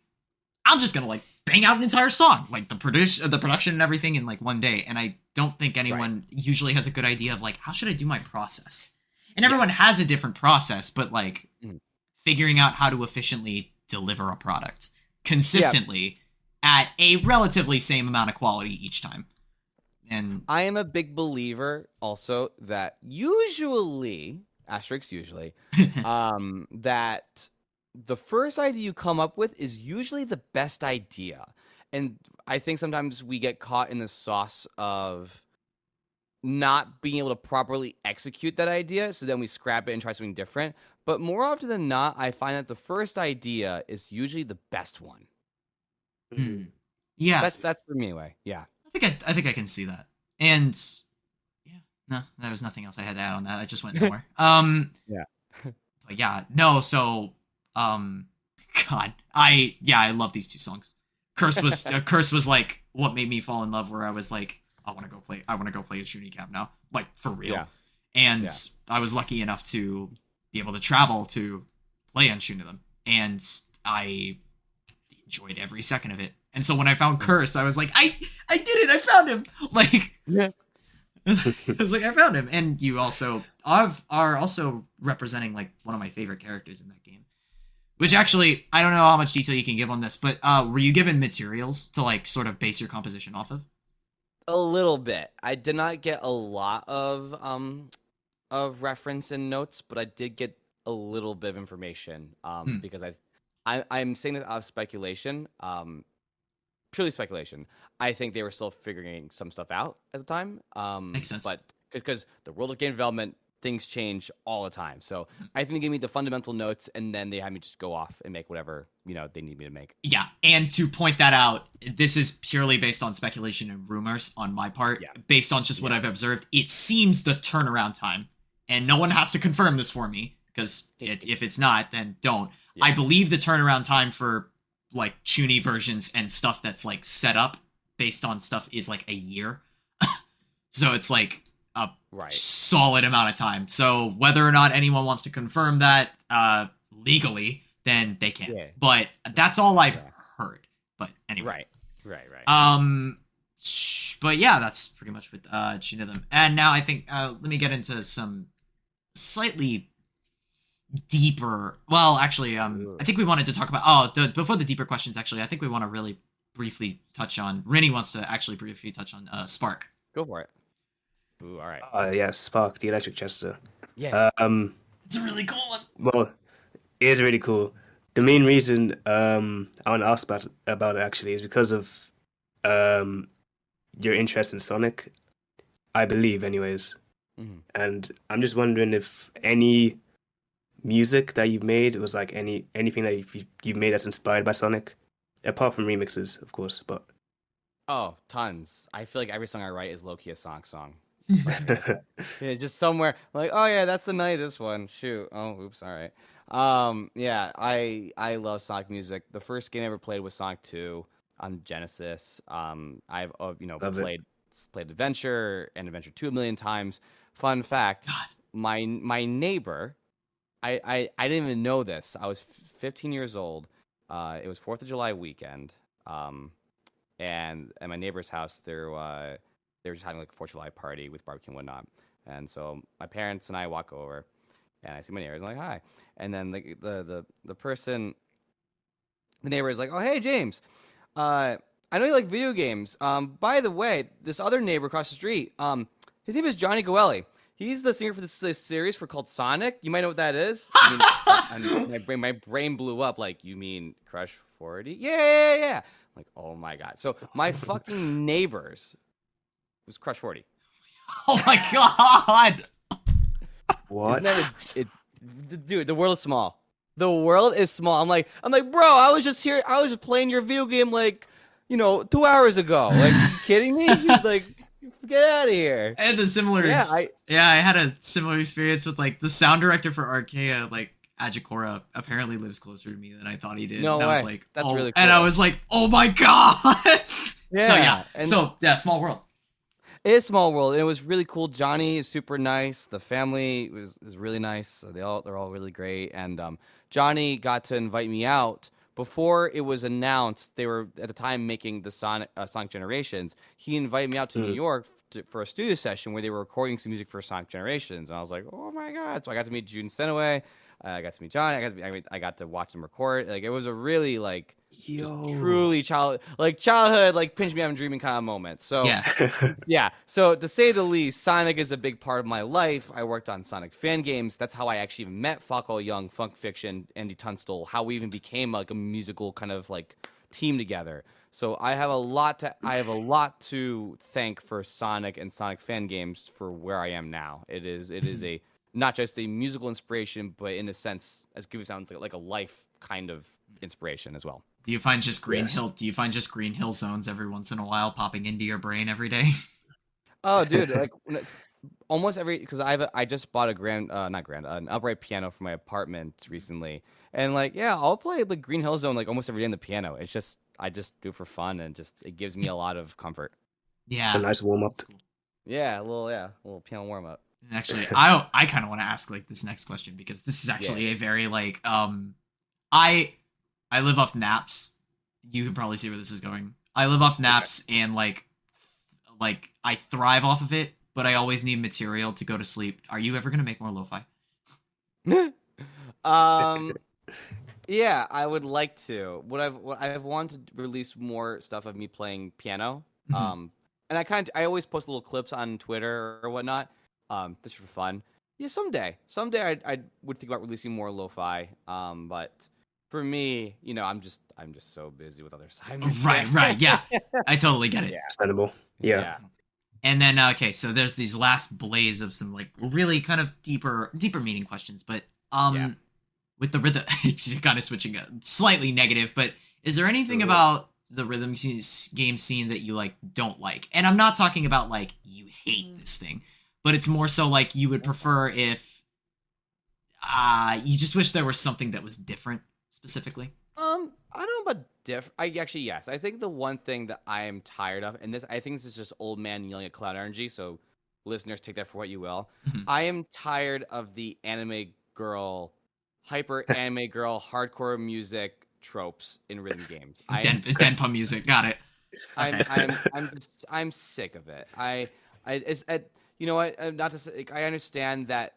I'm just gonna like bang out an entire song, like the production and everything in like one day. And I don't think anyone usually has a good idea of like, how should I do my process? And everyone has a different process, but like figuring out how to efficiently deliver a product consistently at a relatively same amount of quality each time. And I am a big believer also that usually, asterisk usually, that the first idea you come up with is usually the best idea. And I think sometimes we get caught in the sauce of not being able to properly execute that idea, so then we scrap it and try something different. But more often than not, I find that the first idea is usually the best one. yeah, That's for me anyway. Yeah. I think I can see that. And yeah, no, there was nothing else I had to add on that. I just went nowhere. Yeah. But yeah, no, so God, I love these two songs. Curse was like what made me fall in love, where I was like, I want to go play a CHUNITHM now, like for real. Yeah. And I was lucky enough to be able to travel to play on CHUNITHM, and I enjoyed every second of it. And so when I found Curse, I was like, I did it, I found him. Like, I was like, I found him. And you also are also representing like one of my favorite characters in that game. Which actually, I don't know how much detail you can give on this, but were you given materials to like sort of base your composition off of? A little bit. I did not get a lot of reference and notes, but I did get a little bit of information because I'm saying that out of speculation, purely speculation. I think they were still figuring some stuff out at the time. Makes sense. But because the world of game development, things change all the time. So I think they gave me the fundamental notes, and then they had me just go off and make whatever they need me to make. Yeah, and to point that out, this is purely based on speculation and rumors on my part. Yeah. Based on just what I've observed, it seems the turnaround time, and no one has to confirm this for me, because if it's not, then don't. Yeah. I believe the turnaround time for like Chuni versions and stuff that's like set up based on stuff is like a year. So it's like a solid amount of time. So whether or not anyone wants to confirm that legally, then they can. Yeah. But that's all I've heard. But anyway. Right. But yeah, that's pretty much with CHUNITHM. And now I think let me get into some slightly deeper. Well, actually, I think we wanted to talk about. Before the deeper questions, actually, I think we want to really briefly touch on. Rinny wants to actually briefly touch on Spark. Go for it. Ooh, all right. Yeah, Spark, the electric Chester. Yeah. It's a really cool one. Well, it is really cool. The main reason I want to ask about it actually is because of your interest in Sonic, I believe, anyways. Mm-hmm. And I'm just wondering if any music that you've made was like anything that you've made that's inspired by Sonic, apart from remixes, of course. But tons. I feel like every song I write is low-key a Sonic song. Yeah, just somewhere like, oh yeah, that's the night of this one. Shoot. Oh, oops. All right. Yeah, I love Sonic music. The first game I ever played was Sonic 2 on Genesis. I've played Adventure and Adventure 2 a million times. Fun fact, my neighbor, I didn't even know this. I was 15 years old. It was 4th of July weekend. And at my neighbor's house, they were just having like a 4th of July party with barbecue and whatnot. And so my parents and I walk over, and I see my neighbors. I'm like, hi. And then the person, the neighbor is like, oh, hey, James. I know you like video games. By the way, this other neighbor across the street, his name is Johnny Goelli. He's the singer for this series called Sonic. You might know what that is. My brain blew up. Like, you mean Crush 40? Yeah. Like, oh my god. So my fucking neighbors was Crush 40. Oh my god! What? Isn't that dude? The world is small. The world is small. I'm like, bro. I was just here. I was just playing your video game like, 2 hours ago. Like, you kidding me? Like, get out of here. I had the similar. Yeah, I had a similar experience with like the sound director for Archaea, like Ajikora, apparently lives closer to me than I thought he did. No and I was way. like, That's oh, really cool. and I was like, oh my god. Yeah. So small world. It is small world. It was really cool. Johnny is super nice. The family is really nice. So they're all really great. And Johnny got to invite me out before it was announced. They were at the time making the Sonic Generations. He invited me out to New York for a studio session where they were recording some music for Sonic Generations. And I was like, oh my god! So I got to meet Jun Senoway. I got to meet Johnny. I got to watch them record. Like, it was a really just truly childhood, like pinch me, I'm dreaming kind of moment. So yeah. So to say the least, Sonic is a big part of my life. I worked on Sonic fan games. That's how I actually met Falco Young, Funk Fiction, Andy Tunstall. How we even became like a musical kind of like team together. So I have a lot to thank for Sonic and Sonic fan games for where I am now. It is a not just a musical inspiration, but in a sense, as good as it sounds, like a life kind of inspiration as well. Do you find just Green Hill zones every once in a while popping into your brain every day? Oh, dude, like almost every, because I just bought an upright piano for my apartment recently, and I'll play like Green Hill Zone like almost every day on the piano. I just do it for fun, and it gives me a lot of comfort. Yeah, it's a nice warm up. Cool. Yeah, a little piano warm up. Actually, I kind of want to ask like this next question because this is actually a very like I live off naps. You can probably see where this is going. I live off naps and like I thrive off of it, but I always need material to go to sleep. Are you ever gonna make more lo-fi? Yeah, I would like to. What I've wanted to release more stuff of me playing piano. And I always post little clips on Twitter or whatnot. Just for fun. Yeah, someday I would think about releasing more lo-fi. But for me, I'm just so busy with other assignments. Right. Yeah, I totally get it. Yeah. Understandable. Yeah. And then okay, so there's these last blaze of some like really kind of deeper meaning questions, but with the rhythm, kind of switching slightly negative. But is there anything about the rhythm game scene that you like don't like? And I'm not talking about like you hate this thing, but it's more so like you would prefer if you just wish there was something that was different specifically. I don't know about yes. I think the one thing that I am tired of, and I think this is just old man yelling at cloud energy, so listeners take that for what you will. I am tired of the hyper anime girl, hardcore music tropes in rhythm games. Denpa music, got it. I'm sick of it. You know what? Not to say, I understand that.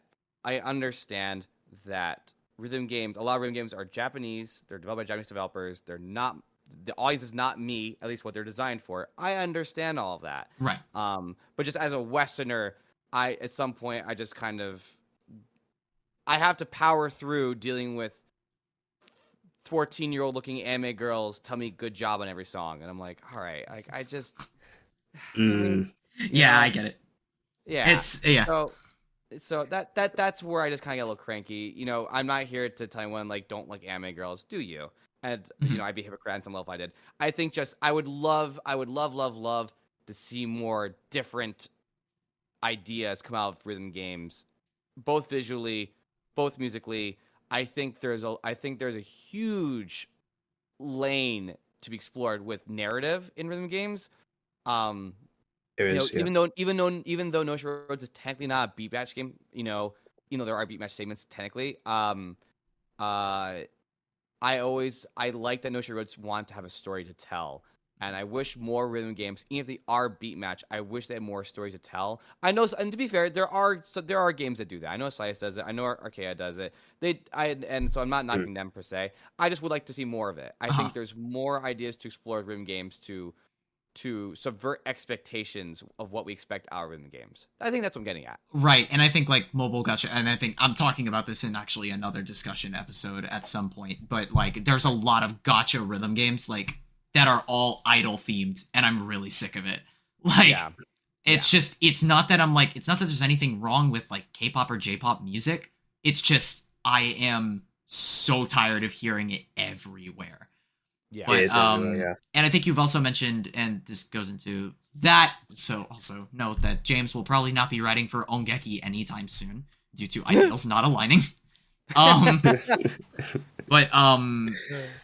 Rhythm games, a lot of rhythm games are Japanese. They're developed by Japanese developers. They're not, the audience is not me, at least what they're designed for. I understand all of that. Right. But just as a Westerner, at some point, I just kind of, I have to power through dealing with 14-year-old looking anime girls tell me good job on every song. And I'm like, all right, I just. I get it. Yeah. So that's where I just kind of get a little cranky. I'm not here to tell anyone don't like anime girls. Do you? And I'd be a hypocrite on some level if I did. I think I would love to see more different ideas come out of rhythm games, both visually, both musically. I think there's a huge lane to be explored with narrative in rhythm games. Even though No Shore Roads is technically not a beat match game, there are beat match segments technically. I like that No Shore Roads want to have a story to tell, and I wish more rhythm games, even if they are beat match, I wish they had more stories to tell. I know, and to be fair, there are games that do that. I know Cytus does it. I know Archaea does it. And so I'm not knocking them per se. I just would like to see more of it. I think there's more ideas to explore with rhythm games to subvert expectations of what we expect out of rhythm games. I think that's what I'm getting at. Right, and I think like mobile gacha, and I think I'm talking about this in actually another discussion episode at some point, but like there's a lot of gacha rhythm games like that are all idol themed, and I'm really sick of it. Like It's just, it's not that I'm like, it's not that there's anything wrong with like K-pop or J-pop music. It's just I am so tired of hearing it everywhere. Yeah. It But is everywhere, yeah. and I think you've also mentioned, and this goes into that. So also note that James will probably not be writing for Ongeki anytime soon due to ideals not aligning. Um, but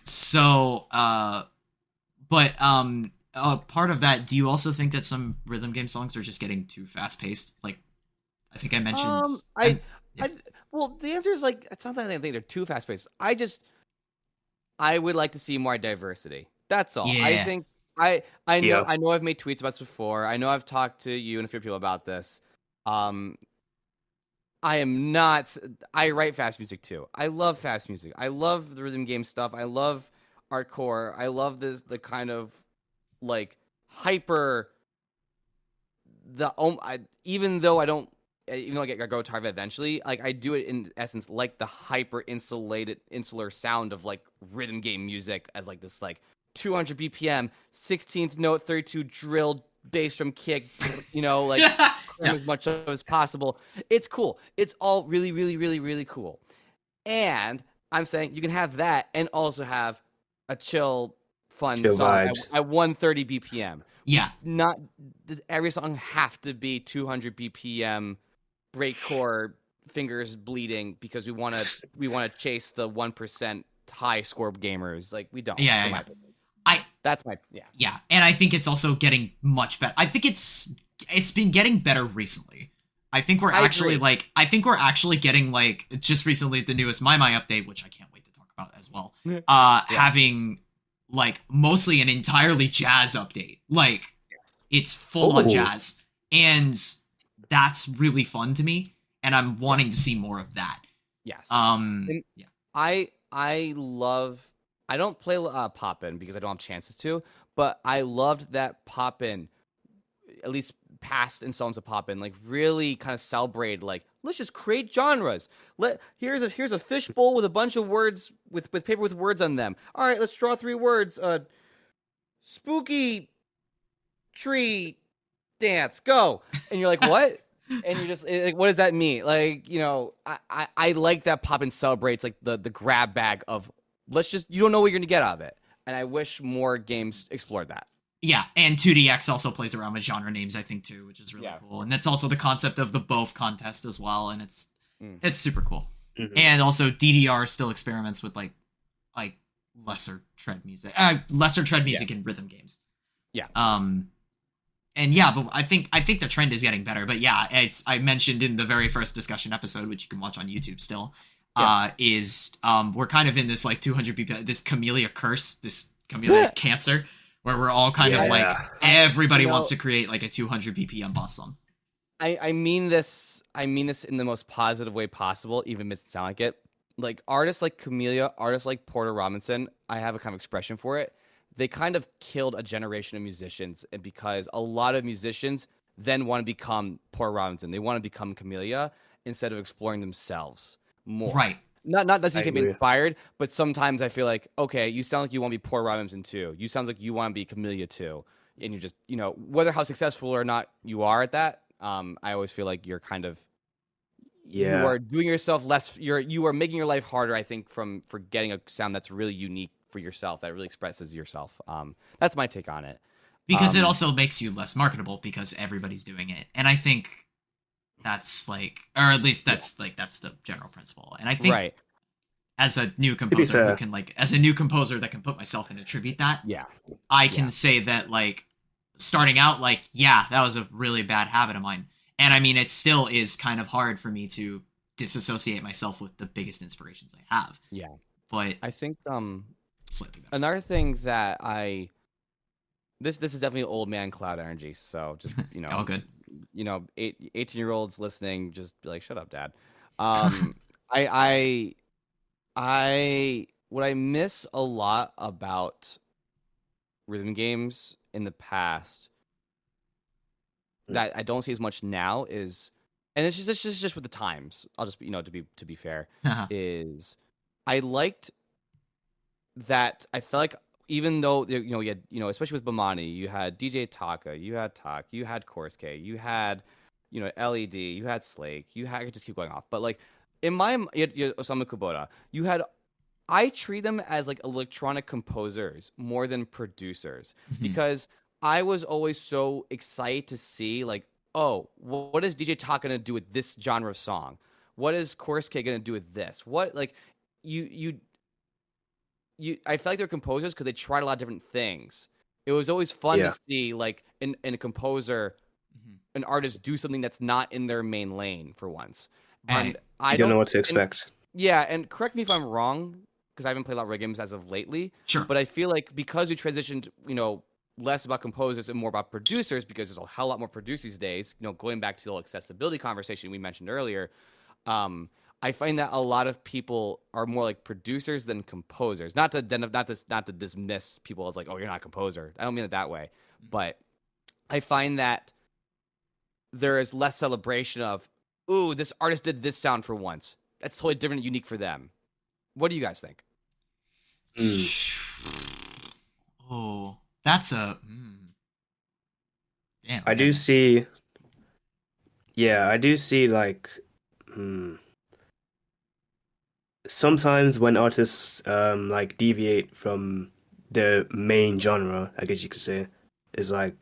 so part of that, do you also think that some rhythm game songs are just getting too fast paced? Like I think I mentioned. I, Yeah. I, well, the answer is like it's not that I think they're too fast paced. I would like to see more diversity. That's all. I Yeah. think I know Yeah. I've made tweets about this before. I know I've talked to you and a few people about this. I am not. I write fast music too. I love fast music. I love the rhythm game stuff. I love hardcore. I love the kind of like hyper even though I don't, even though I go tired of it eventually, like I do it in essence like the hyper insular sound of like rhythm game music as like this like 200 BPM, 16th note, 32 drilled bass drum kick, like Yeah. as much as possible. It's cool. It's all really, really, really, really cool. And I'm saying you can have that and also have a chill, fun Chill song vibes. at 130 BPM. Yeah. Not does every song have to be 200 BPM breakcore fingers bleeding because we want to chase the 1% high score gamers. Like we don't. Yeah. in Yeah. my Yeah. opinion. I That's my Yeah, and I think it's also getting much better. I think it's been getting better recently. I think we're I actually agree. like I think we're actually getting like just recently the newest My update, which I can't wait to talk about as well. Having like mostly an entirely jazz update. Like it's full on Oh. jazz, and that's really fun to me, and I'm wanting to see more of that. Yes. Yeah. I love. I don't play Poppin because I don't have chances to, but I loved that Poppin, at least past installments of Poppin, like really kind of celebrated. Like let's just create genres. Here's a fishbowl with a bunch of words with paper with words on them. All right, let's draw 3 words. Spooky tree dance. Go. And you're like, what? And you're just like, what does that mean? Like, I like that Poppin celebrates like the grab bag of you don't know what you're gonna get out of it. And I wish more games explored that. Yeah, and 2DX also plays around with genre names, I think, too, which is really cool. And that's also the concept of the both contest as well, and it's super cool. Mhm. And also DDR still experiments with like lesser tread music in rhythm games. Yeah. And yeah, but I think the trend is getting better. But yeah, as I mentioned in the very first discussion episode, which you can watch on YouTube still, we're kind of in this like 200 BPM, this camellia curse, this camellia cancer, where we're all kind of like everybody wants to create like a 200 BPM boss song. I mean this in the most positive way possible, even if it doesn't sound like it. Like artists like Camellia, artists like Porter Robinson, I have a kind of expression for it. They kind of killed a generation of musicians, and because a lot of musicians then want to become Porter Robinson. They want to become Camellia instead of exploring themselves more. Right. Not that you I can be agree. inspired, but sometimes I feel like, okay, you sound like you want to be Porter Robinson too. You sound like you want to be Camellia too. And you just, whether how successful or not you are at that, I always feel like you're kind of you are doing yourself less. You are making your life harder, I think, for getting a sound that's really unique for yourself, that really expresses yourself. That's my take on it. Because it also makes you less marketable because everybody's doing it. And I think that's like, or at least that's the general principle. And I think as a new composer who can that can put myself in attribute that, I can say that like starting out, like, yeah, that was a really bad habit of mine. And I mean, it still is kind of hard for me to disassociate myself with the biggest inspirations I have. Yeah. But I think slightly better. another thing that this is definitely old man cloud energy. So just all good. 18-year-olds listening, just be like, shut up, Dad. I what I miss a lot about rhythm games in the past that I don't see as much now is, and it's just with the times. I'll just to be fair, is I liked that I felt like even though you had, especially with Bomani, you had DJ Taka, you had Tak, you had Korsuke, you had LED, you had Slake, I could just keep going off. But like in my you had Osamu Kubota, you had I treat them as like electronic composers more than producers Mhm. because I was always so excited to see like, oh, what is DJ Taka gonna do with this genre of song? What is Korsuke gonna do with this? What like you I feel like they're composers because they tried a lot of different things. It was always fun to Yeah. see like in a composer, Mhm. an artist do something that's not in their main lane for once. And Right. I You don't know don't what to and expect. yeah, and correct me if I'm wrong, because I haven't played a lot of rig games as of lately, Sure. but I feel like because we transitioned, less about composers and more about producers, because there's a hell lot more producers these days, going back to the whole accessibility conversation we mentioned earlier, I find that a lot of people are more like producers than composers. Not to dismiss people as like, oh, you're not a composer. I don't mean it that way, but I find that there is less celebration of, ooh, this artist did this sound for once. That's totally different and unique for them. What do you guys think? Mm. Oh, that's a damn. I Okay. do see. Yeah, I do see like. Hmm. Sometimes when artists like deviate from the main genre, I guess you could say, is like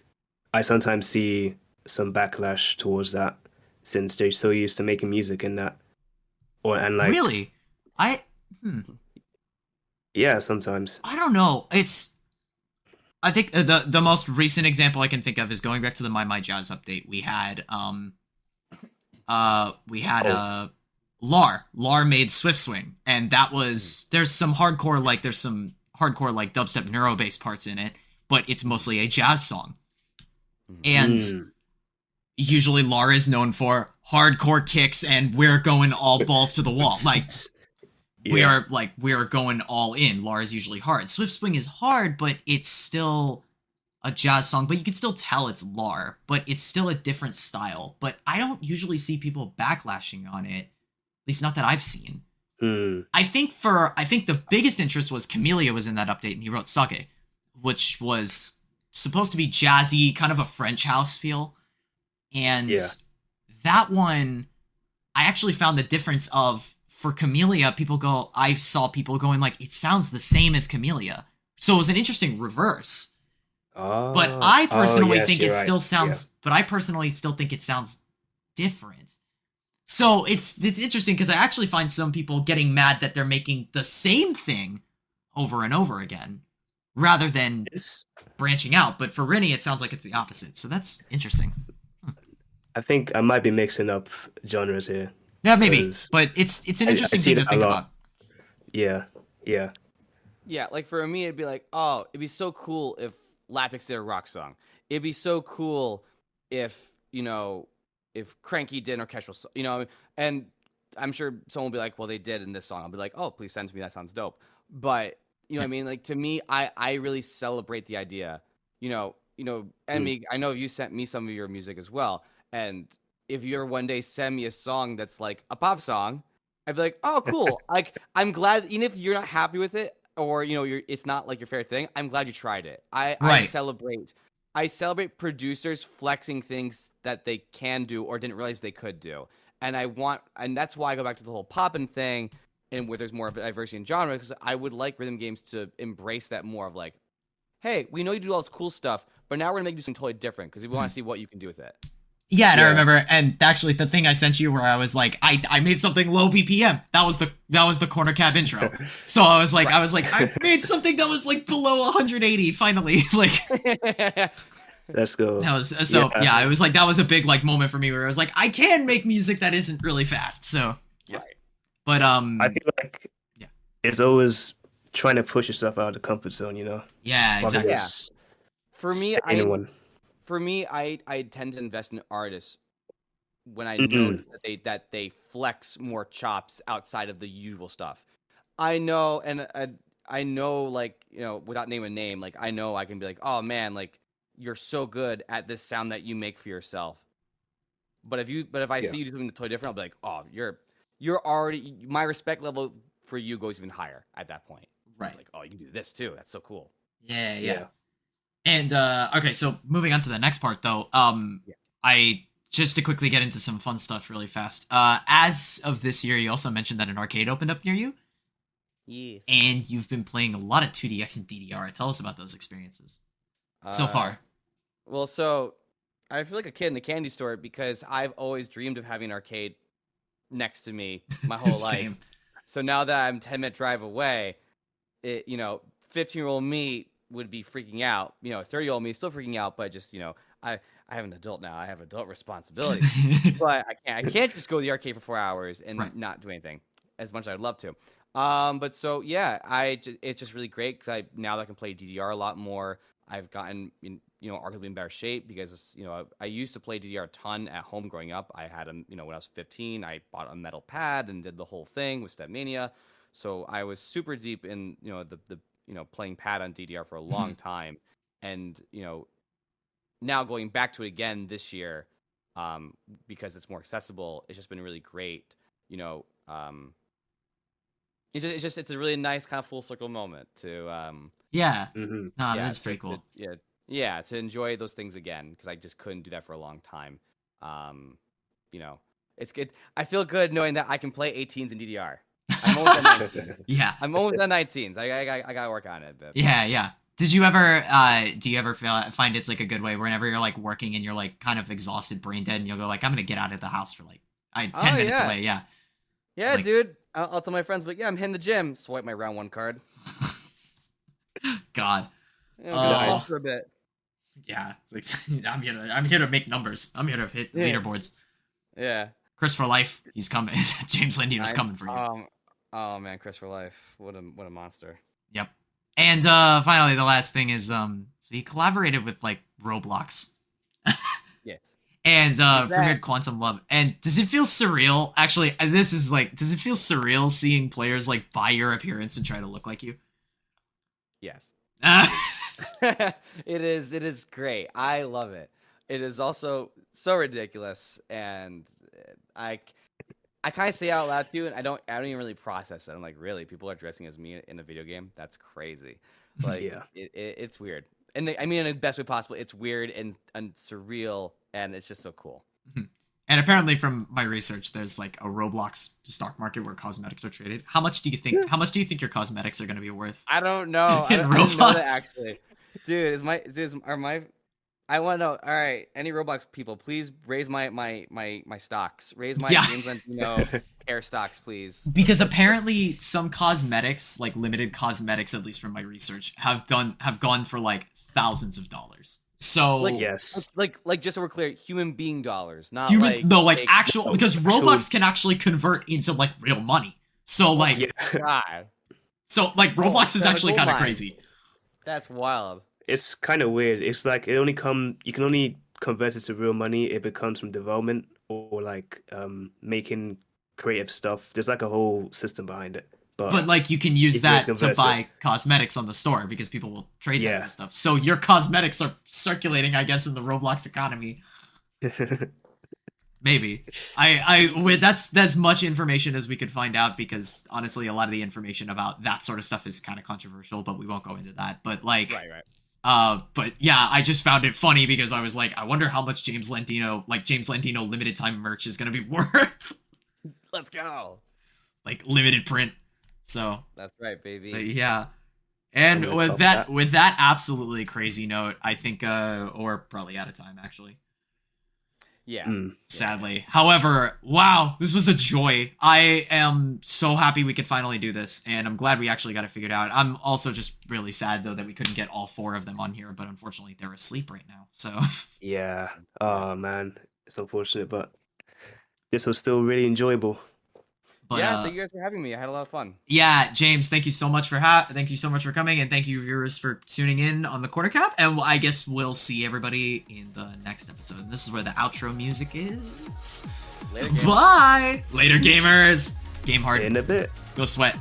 I sometimes see some backlash towards that since they're so used to making music in that or and like Really, I hmm, yeah, sometimes. I don't know. I think the most recent example I can think of is going back to the My Jazz update. We had Oh, Lar made Swift Swing, and that was there's some hardcore like dubstep neuro bass parts in it, but it's mostly a jazz song. And mm. usually Lar is known for hardcore kicks and we're going all balls to the wall. Like Yeah. we are going all in. Lar is usually hard. Swift Swing is hard, but it's still a jazz song, but you can still tell it's Lar, but it's still a different style. But I don't usually see people backlashing on it, at least not that I've seen. Mm. I think the biggest interest was Camellia was in that update and he wrote Sake, which was supposed to be jazzy, kind of a French house feel. And Yeah. that one I actually found the difference of for Camellia, I saw people going like, it sounds the same as Camellia. So it was an interesting reverse. But Oh, I oh personally yes, think you're it right. still Yeah. sounds, but I personally still think it sounds different. So it's interesting because I actually find some people getting mad that they're making the same thing over and over again rather than It's branching out. But for Rini, it sounds like it's the opposite. So that's interesting. I think I might be mixing up genres here Yeah, maybe, because but it's an I interesting see thing to that a think lot. about. Yeah. Yeah. Yeah, like for me, it'd be like, oh, it'd be so cool if Lapix did a rock song. It'd be so cool if if Cranky did an orchestral, and I'm sure someone will be like, well, they did in this song. I'll be like, oh, please send to me. That sounds dope. But what I mean? Like to me, I really celebrate the idea. Mm. Enemy. I know you sent me some of your music as well, and if you ever one day send me a song that's like a pop song, I'd be like, oh, cool. Like I'm glad, even if you're not happy with it, or it's not like your favorite thing. I'm glad you tried it. I Right. celebrate. I celebrate producers flexing things that they can do or didn't realize they could do. And that's why I go back to the whole poppin' thing and where there's more of a diversity in genre, because I would like rhythm games to embrace that more of like, hey, we know you do all this cool stuff, but now we're gonna make you do something totally different because we want Mhm. to see what you can do with it. Yeah, and I Yeah. remember, and actually, the thing I sent you where I was like, I made something low BPM. That was the corner cab intro. So I was like, I made something that was like below 180. Finally, like Let's go. that was so Yeah. yeah. It was like that was a big like moment for me where I was like, I can make music that isn't really fast. So yeah, Right. but I feel like yeah, it's always trying to push yourself out of the comfort zone, yeah, rather than exactly. Yeah. just For me, staying in one. I tend to invest in artists when I Mm. notice that they flex more chops outside of the usual stuff. I know, and I know, like without naming a name, like I know I can be like, oh man, like you're so good at this sound that you make for yourself. But if I Yeah. see you do something totally different, I'll be like, oh, you're already my respect level for you goes even higher at that point. Right. It's like, oh, you can do this too. That's so cool. Yeah. And okay, so moving on to the next part though, I just to quickly get into some fun stuff really fast. As of this year, you also mentioned that an arcade opened up near you, Yes. and you've been playing a lot of 2DX and DDR. Tell us about those experiences so far. Well, so I feel like a kid in a candy store because I've always dreamed of having an arcade next to me my whole Same. life. So now that I'm 10-minute drive away, 15-year-old me would be freaking out. 30-year-old me is still freaking out, but just, I have an adult now. I have adult responsibilities. But I can't just go to the arcade for 4 hours and not do anything as much as I'd love to. But so yeah, it's just really great because now that I can play DDR a lot more. I've gotten arguably in better shape because I used to play DDR a ton at home growing up. I had when I was 15, I bought a metal pad and did the whole thing with Stepmania. So I was super deep in the playing pad on DDR for a long time, and now going back to it again this year, because it's more accessible. It's just been really great. It's a really nice kind of full circle moment to Yeah. Mm-hmm. No, that's pretty cool. To enjoy those things again because I just couldn't do that for a long time. It's good. I feel good knowing that I can play 18s in DDR. I'm almost at 19. Yeah. I'm almost at 19s. I gotta work on it. But. Yeah. Do you ever find it's like a good way whenever you're like working and you're like kind of exhausted, brain dead, and you'll go like, I'm gonna get out of the house for like 10 minutes away. Yeah. Yeah, like, dude. I'll tell my friends, but yeah, I'm hitting the gym. Swipe my round 1 card. God. For a bit. Yeah. It's like, I'm here to make numbers. I'm here to hit leaderboards. Yeah. Chris for life. He's coming. James Landino's coming for you. Oh man, Chris for life. What a monster. Yep. And finally, the last thing is so he collaborated with like Roblox. Yes. And premiered Quantum Love. And does it feel surreal? Actually, does it feel surreal seeing players like buy your appearance and try to look like you? Yes. It is great. I love it. It is also so ridiculous, and I kind of say it out loud too, and I don't even really process it. I'm like, really, people are dressing as me in a video game? That's crazy. Like, it's weird, and I mean in the best way possible. It's weird and surreal, and it's just so cool. And apparently, from my research, there's like a Roblox stock market where cosmetics are traded. How much do you think your cosmetics are going to be worth? I don't know. I didn't know that actually, dude. I want to know. All right, any Roblox people, please raise my stocks. Raise my James Landino hair stocks, please. Because apparently, some cosmetics, like limited cosmetics, at least from my research, have gone for like thousands of dollars. So yes, like just so we're clear, human being dollars, not actual, because Roblox can actually convert into like real money. So like, God. So like Roblox is actually kind of crazy. That's wild. It's kind of weird. It's like you can only convert it to real money if it comes from development or like making creative stuff. There's like a whole system behind it. But like you can use that to buy cosmetics on the store because people will trade that for stuff. So your cosmetics are circulating, I guess, in the Roblox economy. Maybe. That's as much information as we could find out because honestly, a lot of the information about that sort of stuff is kind of controversial, but we won't go into that. But like, but yeah, I just found it funny because I was like, I wonder how much James Landino limited time merch is gonna be worth. Let's go. Like limited print. So that's right, baby. Yeah. And with that absolutely crazy note, I think we're probably out of time actually. Yeah. Sadly. However, wow, this was a joy. I am so happy we could finally do this, and I'm glad we actually got it figured out. I'm also just really sad though that we couldn't get all 4 of them on here, but unfortunately they're asleep right now. So yeah. Oh man, it's unfortunate, but this was still really enjoyable. But, thank you guys for having me. I had a lot of fun. Yeah, James, thank you so much for coming, and thank you viewers for tuning in on the Quarter Cap. And I guess we'll see everybody in the next episode. And this is where the outro music is. Later, gamers. Bye. Later, gamers. Game hard. In a bit. Go sweat.